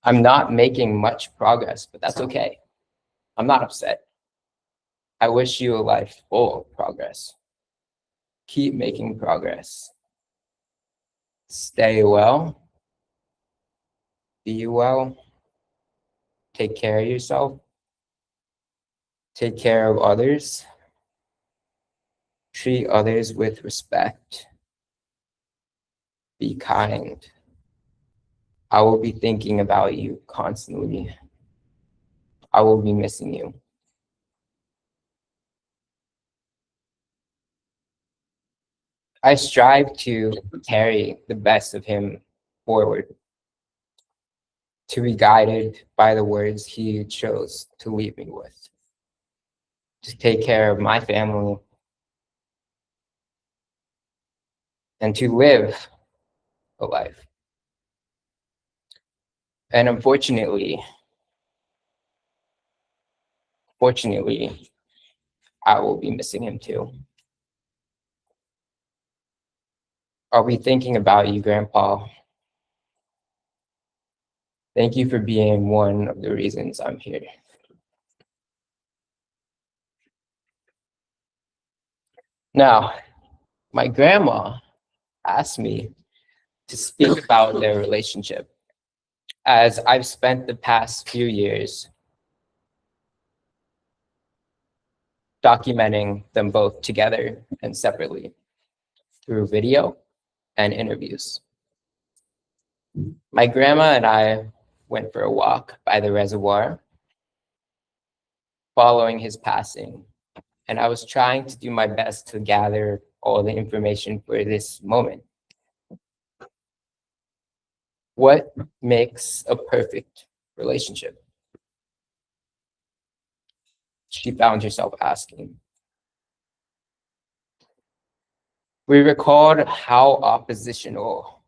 "I'm not making much progress, but that's okay. I'm not upset. I wish you a life full of progress. Keep making progress. Stay well. Be well. Take care of yourself. Take care of others. Treat others with respect. Be kind. I will be thinking about you constantly. I will be missing you." I strive to carry the best of him forward, to be guided by the words he chose to leave me with, to take care of my family, and to live a life. And unfortunately, fortunately, I will be missing him too. I'll be thinking about you, Grandpa. Thank you for being one of the reasons I'm here. Now, my grandma asked me to speak about their relationship, as I've spent the past few years documenting them both together and separately through video and interviews. My grandma and I went for a walk by the reservoir following his passing, and I was trying to do my best to gather all the information for this moment. What makes a perfect relationship? She found herself asking. We recalled how oppositional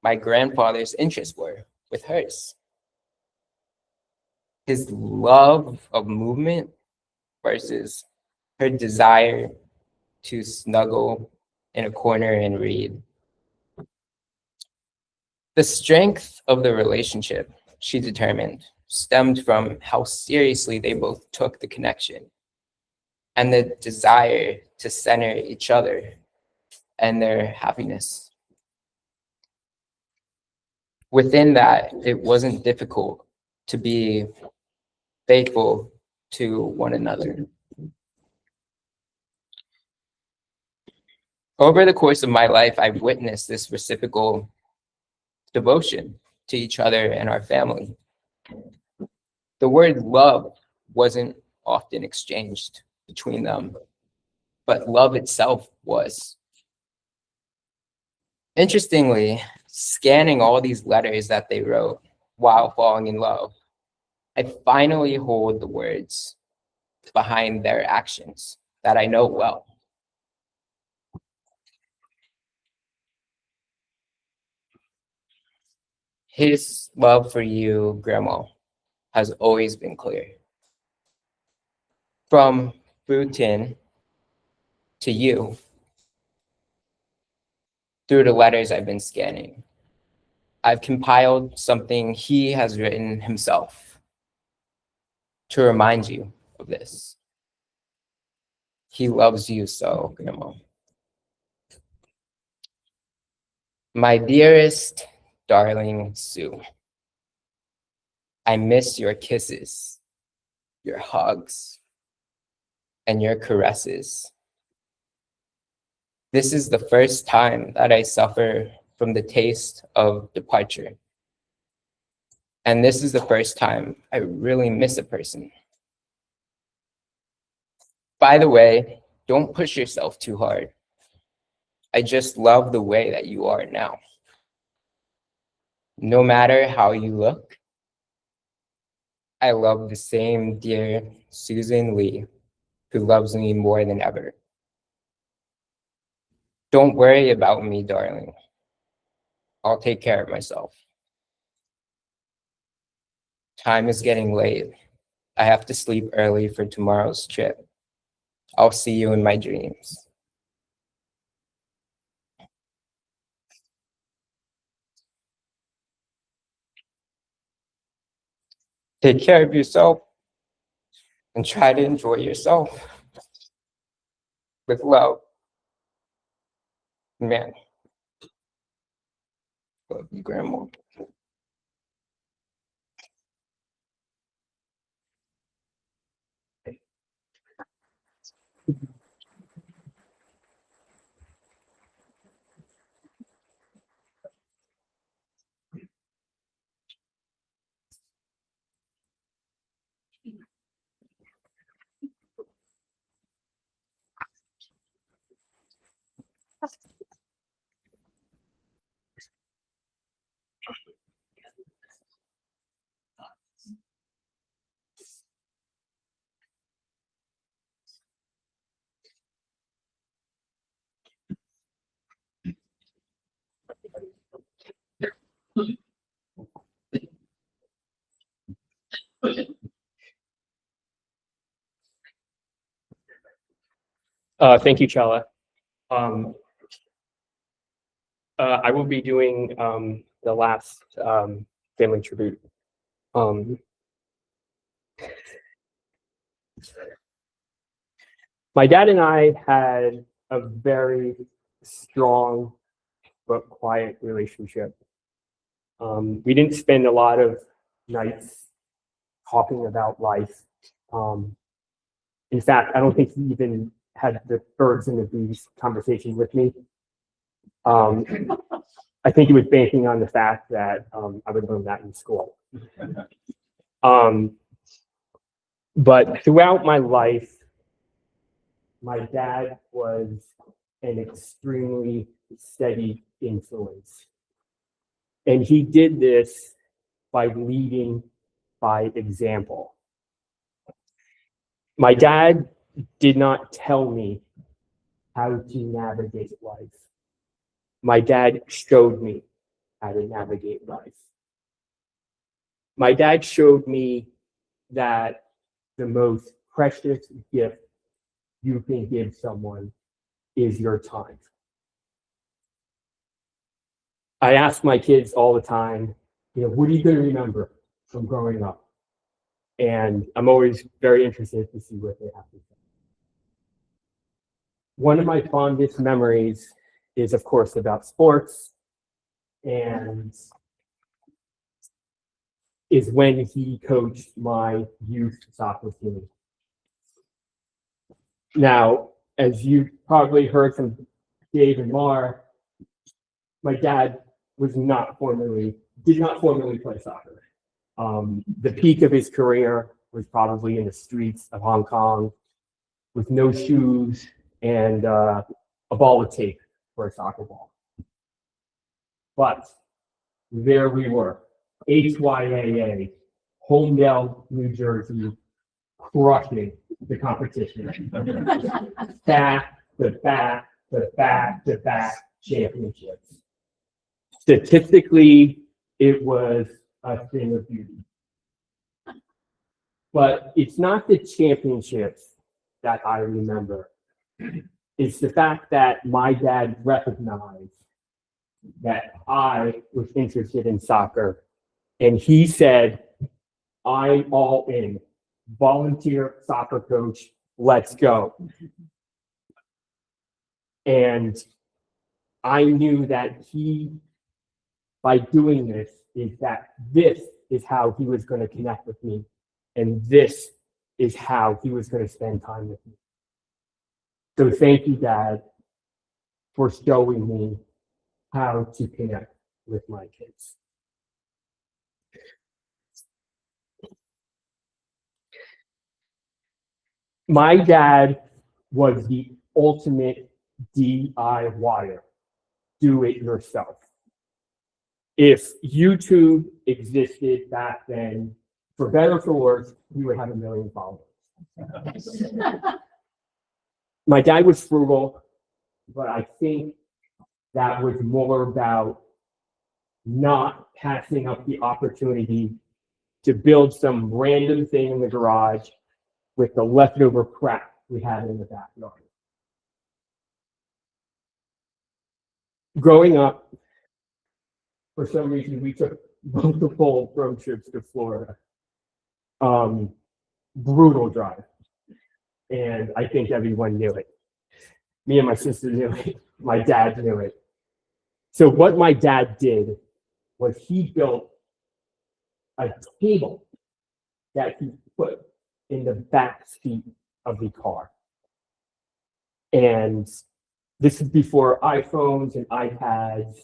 my grandfather's interests were with hers. His love of movement versus her desire to snuggle in a corner and read. The strength of the relationship, she determined, stemmed from how seriously they both took the connection and the desire to center each other and their happiness. Within that, it wasn't difficult to be faithful to one another. Over the course of my life, I've witnessed this reciprocal devotion to each other and our family. The word love wasn't often exchanged between them, but love itself was. Interestingly, scanning all these letters that they wrote while falling in love, I finally hold the words behind their actions that I know well. His love for you, Grandma, has always been clear. From Fu Tin to you, through the letters I've been scanning, I've compiled something he has written himself to remind you of this. He loves you so, Grandma. My dearest, darling Sue, I miss your kisses, your hugs, and your caresses. This is the first time that I suffer from the taste of departure. And this is the first time I really miss a person. By the way, don't push yourself too hard. I just love the way that you are now. No matter how you look, I love the same dear Susan Lee, who loves me more than ever. Don't worry about me, darling. I'll take care of myself. Time is getting late. I have to sleep early for tomorrow's trip. I'll see you in my dreams. Take care of yourself and try to enjoy yourself. With love, man. Love you, Grandma. Thank you, Chella. I will be doing the last family tribute. My dad and I had a very strong but quiet relationship. We didn't spend a lot of nights talking about life. In fact, I don't think he even had the birds and the bees conversation with me. I think he was banking on the fact that I would learn that in school. But throughout my life, my dad was an extremely steady influence. And he did this by leading by example. My dad did not tell me how to navigate life. My dad showed me how to navigate life. My dad showed me that the most precious gift you can give someone is your time. I ask my kids all the time, what are you going to remember from growing up? And I'm always very interested to see what they have to say. One of my fondest memories is, of course, about sports, and is when he coached my youth soccer team. Now, as you probably heard from Dave and Mar, my dad did not formally play soccer. The peak of his career was probably in the streets of Hong Kong with no shoes and a ball of tape for a soccer ball. But there we were, HYAA, Homedale, New Jersey, crushing the competition. Back to back to back to back championships. Statistically, it was a thing of beauty. But it's not the championships that I remember. It's the fact that my dad recognized that I was interested in soccer. And he said, I'm all in. Volunteer soccer coach, let's go. And I knew that by doing this is how he was going to connect with me. And this is how he was going to spend time with me. So thank you, Dad, for showing me how to connect with my kids. My dad was the ultimate DIY. Do it yourself. If YouTube existed back then, for better or for worse, we would have 1 million followers. My dad was frugal, but I think that was more about not passing up the opportunity to build some random thing in the garage with the leftover crap we had in the backyard. Growing up, for some reason, we took multiple road trips to Florida. Brutal drive. And I think everyone knew it. Me and my sister knew it. My dad knew it. So what my dad did was he built a table that he put in the back seat of the car. And this is before iPhones and iPads.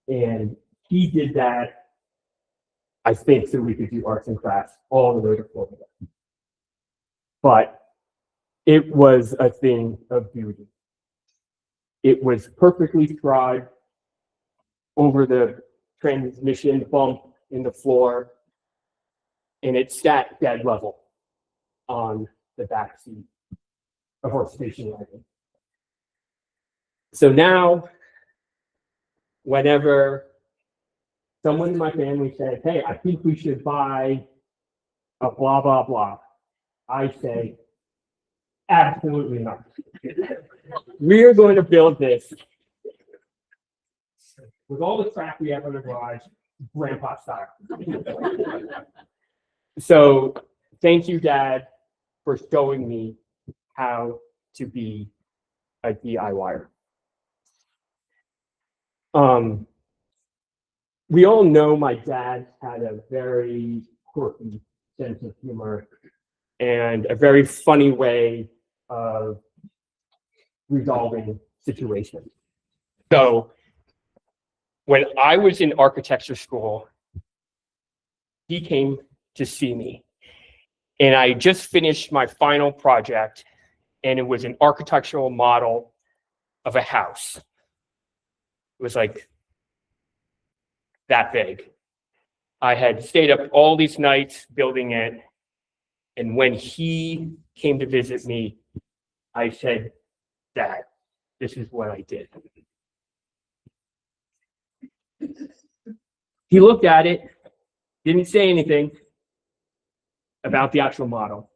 And he did that, I think, so we could do arts and crafts all the way to Florida. But it was a thing of beauty. It was perfectly scribed over the transmission bump in the floor, and it sat dead level on the back seat of our station wagon. So now, whenever someone in my family says, hey, I think we should buy a blah, blah, blah, I say, absolutely not. We are going to build this with all the crap we have in the garage, grandpa style. So thank you, Dad, for showing me how to be a DIYer. We all know my dad had a very quirky sense of humor and a very funny way of resolving situations. So when I was in architecture school, he came to see me. And I just finished my final project, and it was an architectural model of a house. It was like that big. I had stayed up all these nights building it. And when he came to visit me, I said, Dad, this is what I did. He looked at it, didn't say anything about the actual model,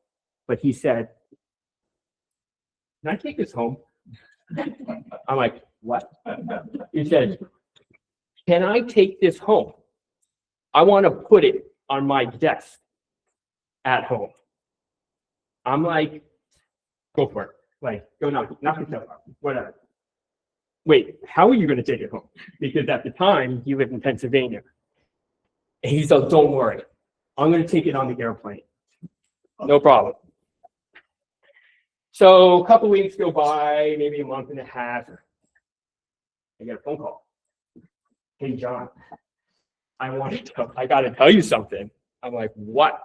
but he said, can I take this home? I'm like, what? He said, can I take this home? I want to put it on my desk at home. I'm like, go for it. Like, go knock yourself out, whatever. Wait, how are you going to take it home? Because at the time, you lived in Pennsylvania. And he said, don't worry. I'm going to take it on the airplane. No problem. So a couple weeks go by, maybe a month and a half. I get a phone call. Hey, John, I got to tell you something. I'm like, what?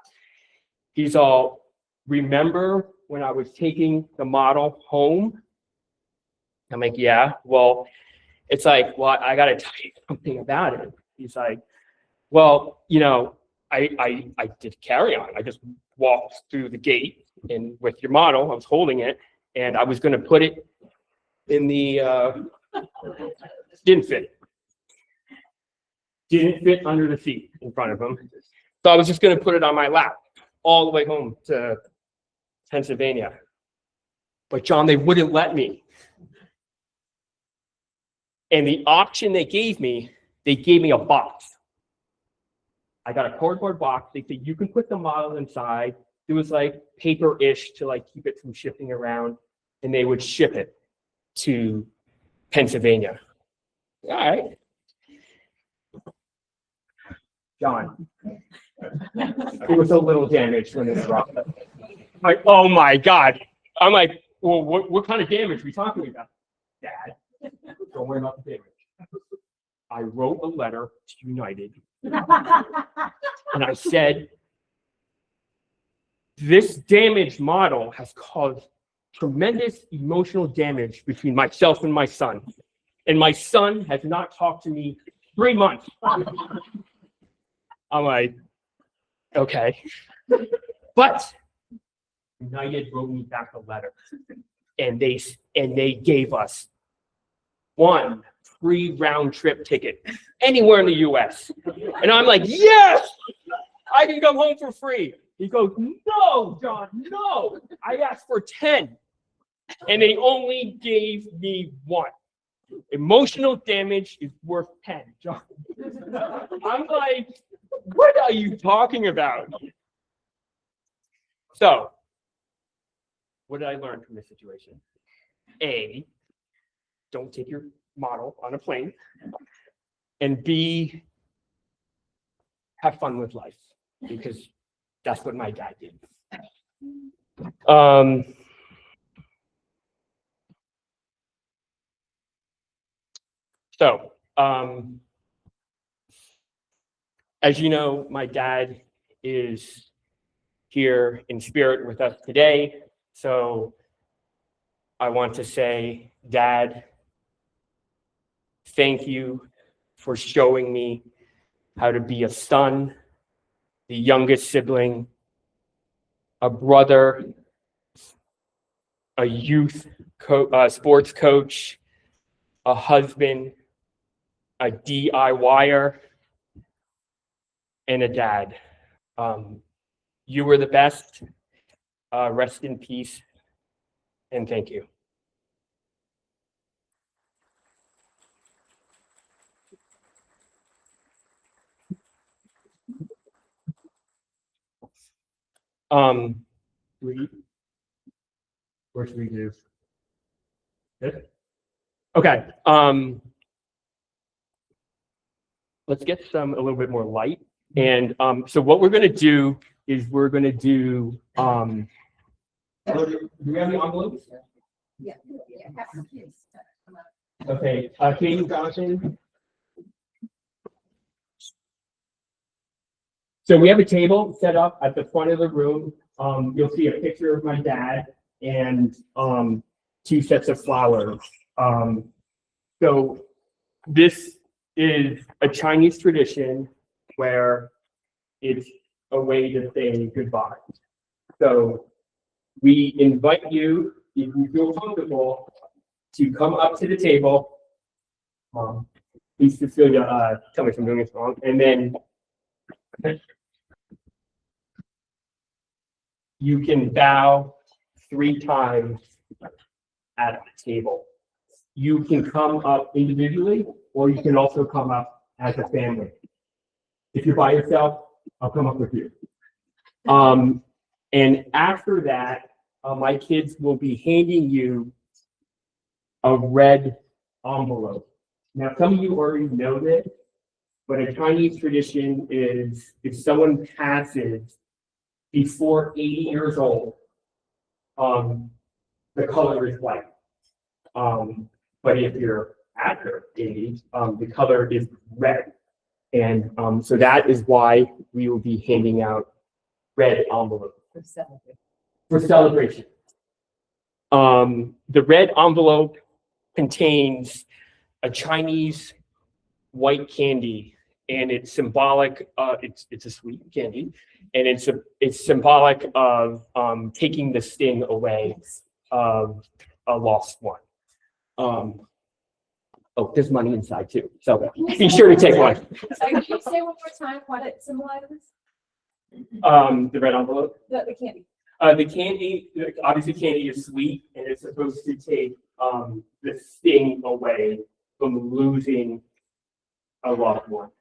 He's all, remember when I was taking the model home? I'm like, yeah. Well, it's like, well, I got to tell you something about it. He's like, well, you know, I did carry on. I just walked through the gate, and with your model, I was holding it, and I was going to put it in the, didn't fit under the seat in front of him. So I was just going to put it on my lap all the way home to Pennsylvania. But John, they wouldn't let me. And the option they gave me a box. I got a cardboard box. They said, you can put the model inside. It was like paper-ish to like keep it from shifting around. And they would ship it to Pennsylvania. All right. John, it was a little damaged when it dropped. Like, oh my God. I'm like, well, what kind of damage are we talking about? Dad, don't worry about the damage. I wrote a letter to United. And I said, this damaged model has caused tremendous emotional damage between myself and my son. And my son has not talked to me 3 months. I'm like, okay. But United wrote me back a letter. And they gave us 1 free round trip ticket anywhere in the US. And I'm like, yes, I can come home for free. He goes, no, John, no. I asked for 10. And they only gave me 1. Emotional damage is worth 10, John. I'm like, what are you talking about? So, what did I learn from this situation? A, don't take your model on a plane. And B, have fun with life, because that's what my dad did. So, as you know, my dad is here in spirit with us today. So I want to say, Dad, thank you for showing me how to be a son, the youngest sibling, a brother, a youth sports coach, a husband, a DIYer, and a dad. You were the best. Rest in peace, and thank you. Read. Where's we do? Good. Okay. Let's get a little bit more light. And so what we're going to do is we're going to do. Do we have the envelopes? Yeah. Okay. Katie Johnson. So we have a table set up at the front of the room. You'll see a picture of my dad and 2 sets of flowers. So this is a Chinese tradition where it's a way to say goodbye. So we invite you, if you feel comfortable, to come up to the table. Please, Cecilia, tell me if I'm doing this wrong. And then you can bow 3 times at the table. You can come up individually, or you can also come up as a family. If you're by yourself, I'll come up with you. And after that, my kids will be handing you a red envelope. Now, some of you already know this, but a Chinese tradition is if someone passes before 80 years old, the color is white. But if you're after 80, the color is red. And so that is why we will be handing out red envelopes for celebration. The red envelope contains a Chinese white candy, and it's symbolic. It's a sweet candy, and it's symbolic of taking the sting away of a lost one. Oh, there's money inside too, so be sure to take one. So can you say one more time what it symbolizes? The red envelope. The candy. The candy, obviously candy is sweet, and it's supposed to take the sting away from losing a loved one.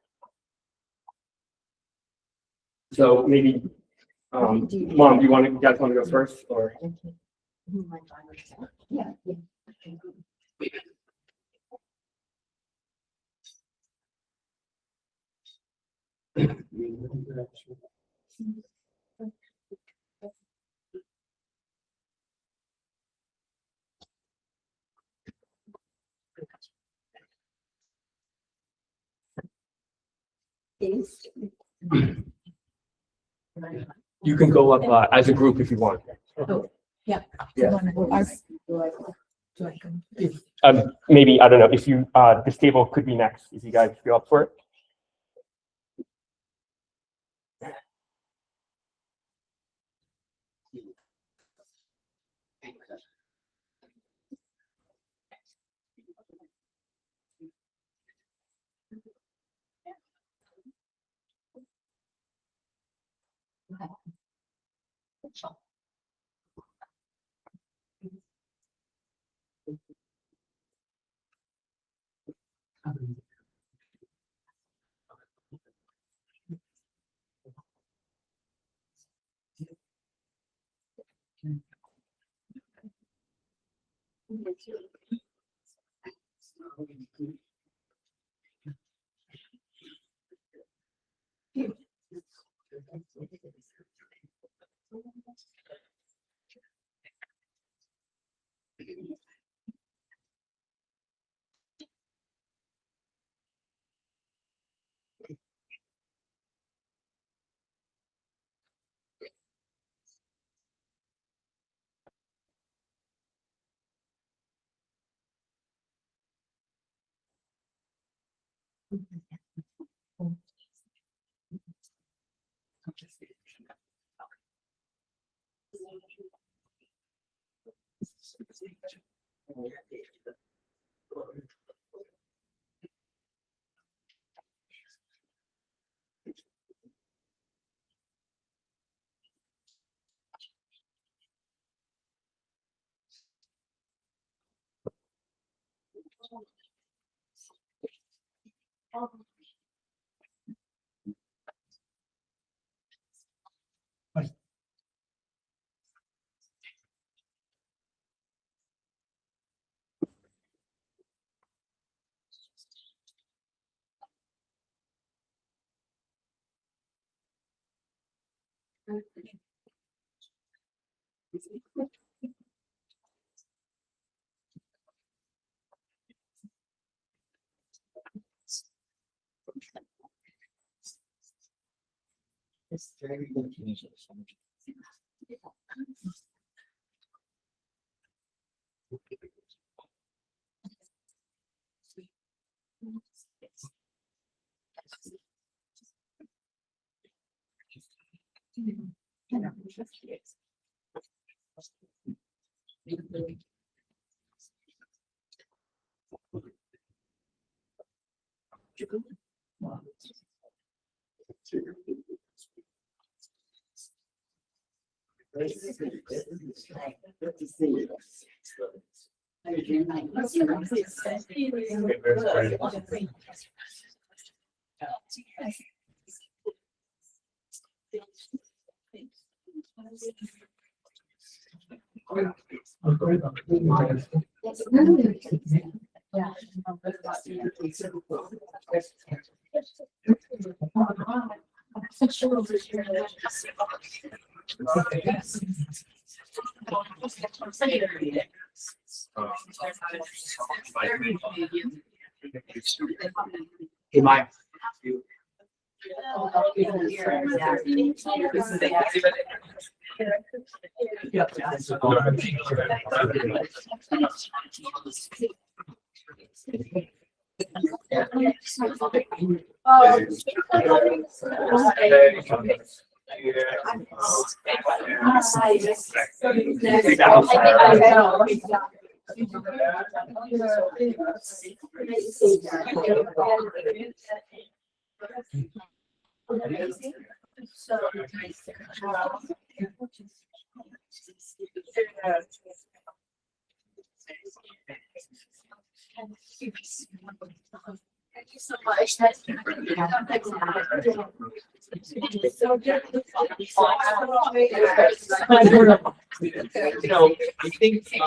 So maybe, Mom, do you guys want to go first, or? Yeah. You can go up as a group if you want. Yeah. Yeah. Do Maybe, I don't know, if you, this table could be next, if you guys feel up for it. Thank you so much. You know, I think, it's a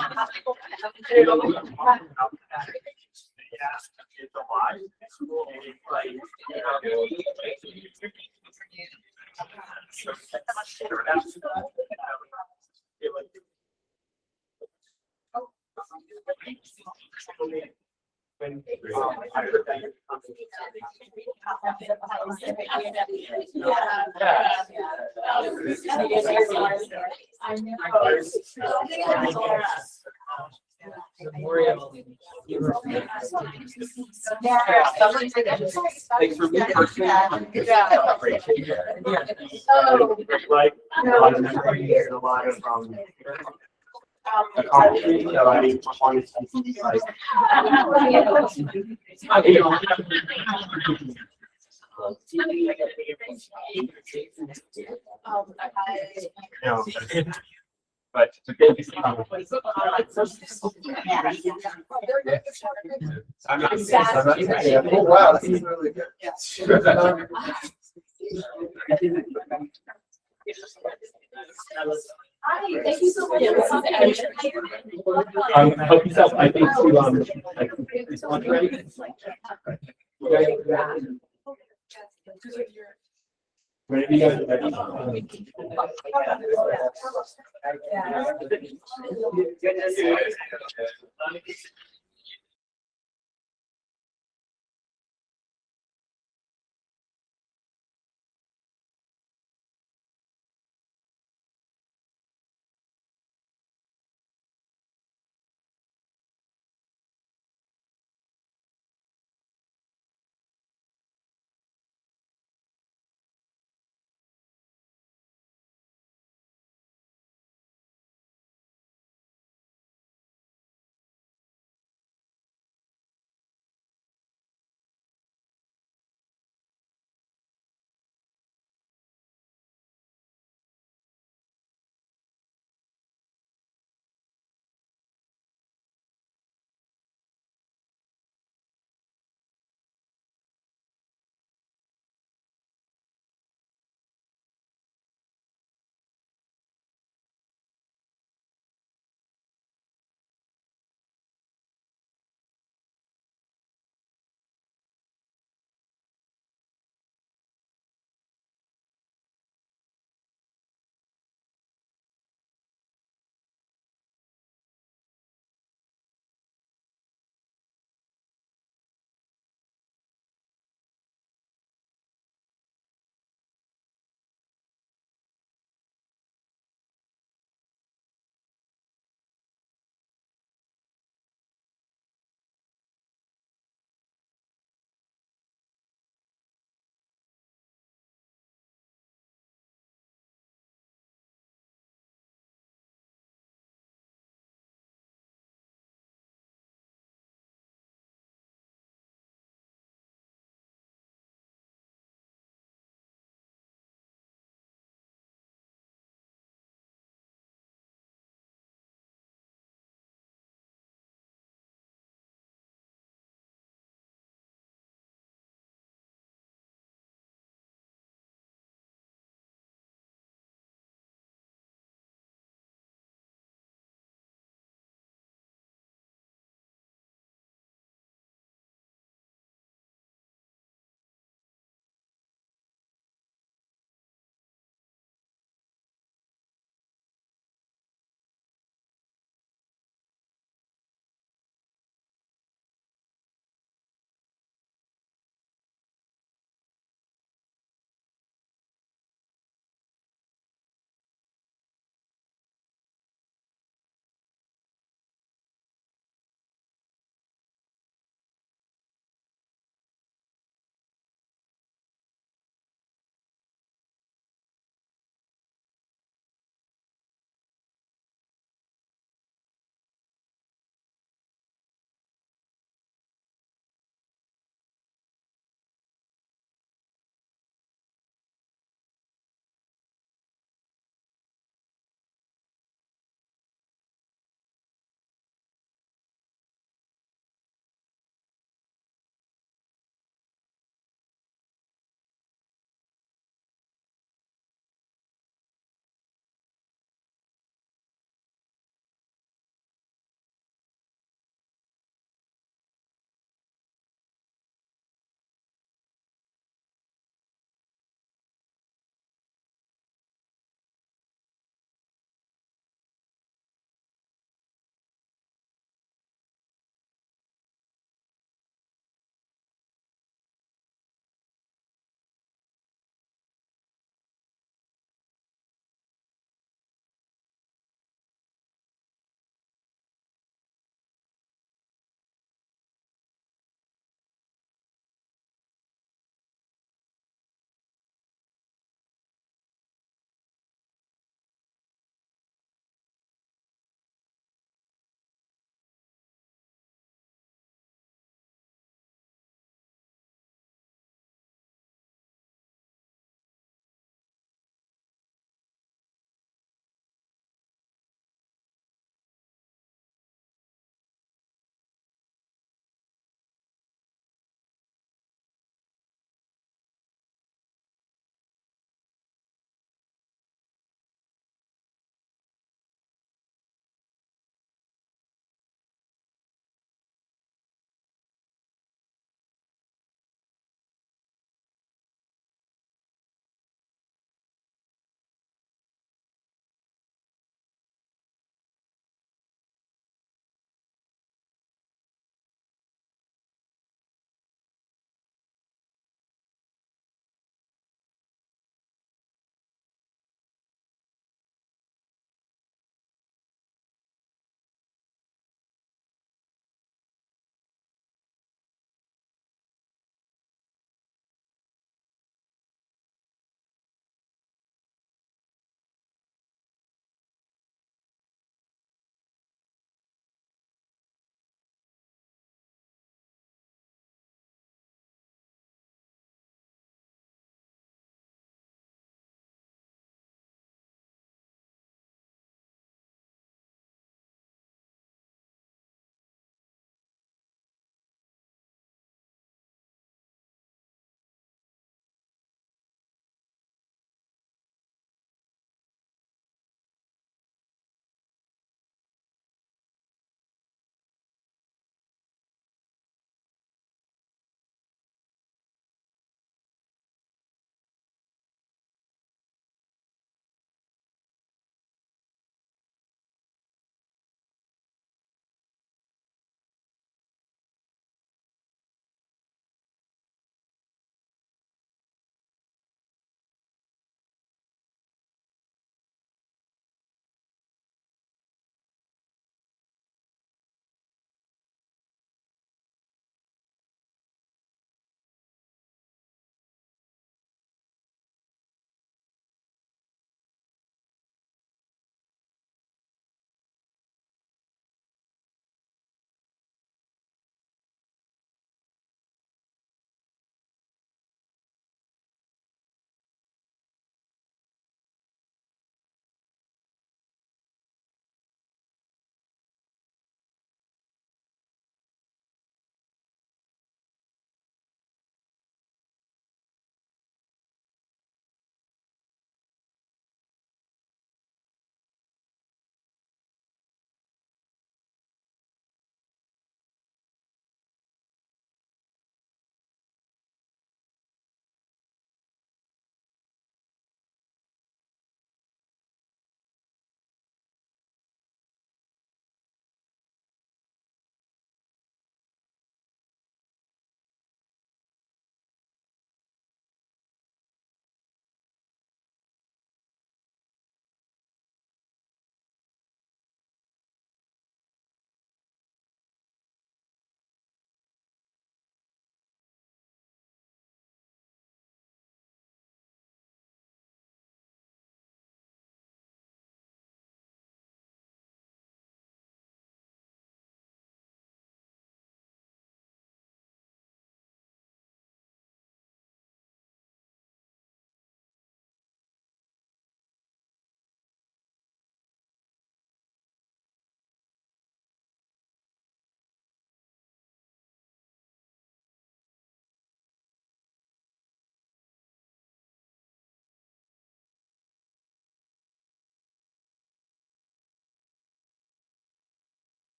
lot. happen. I heard that you're like for me personally, like a lot of memories and a lot of accomplishments that I wanted to see, like but thank you so much. I'm not saying, oh wow, this is really good. Hi, thank you so much. Help yourself, I think, to, like, respond ready. Whenever you guys are ready.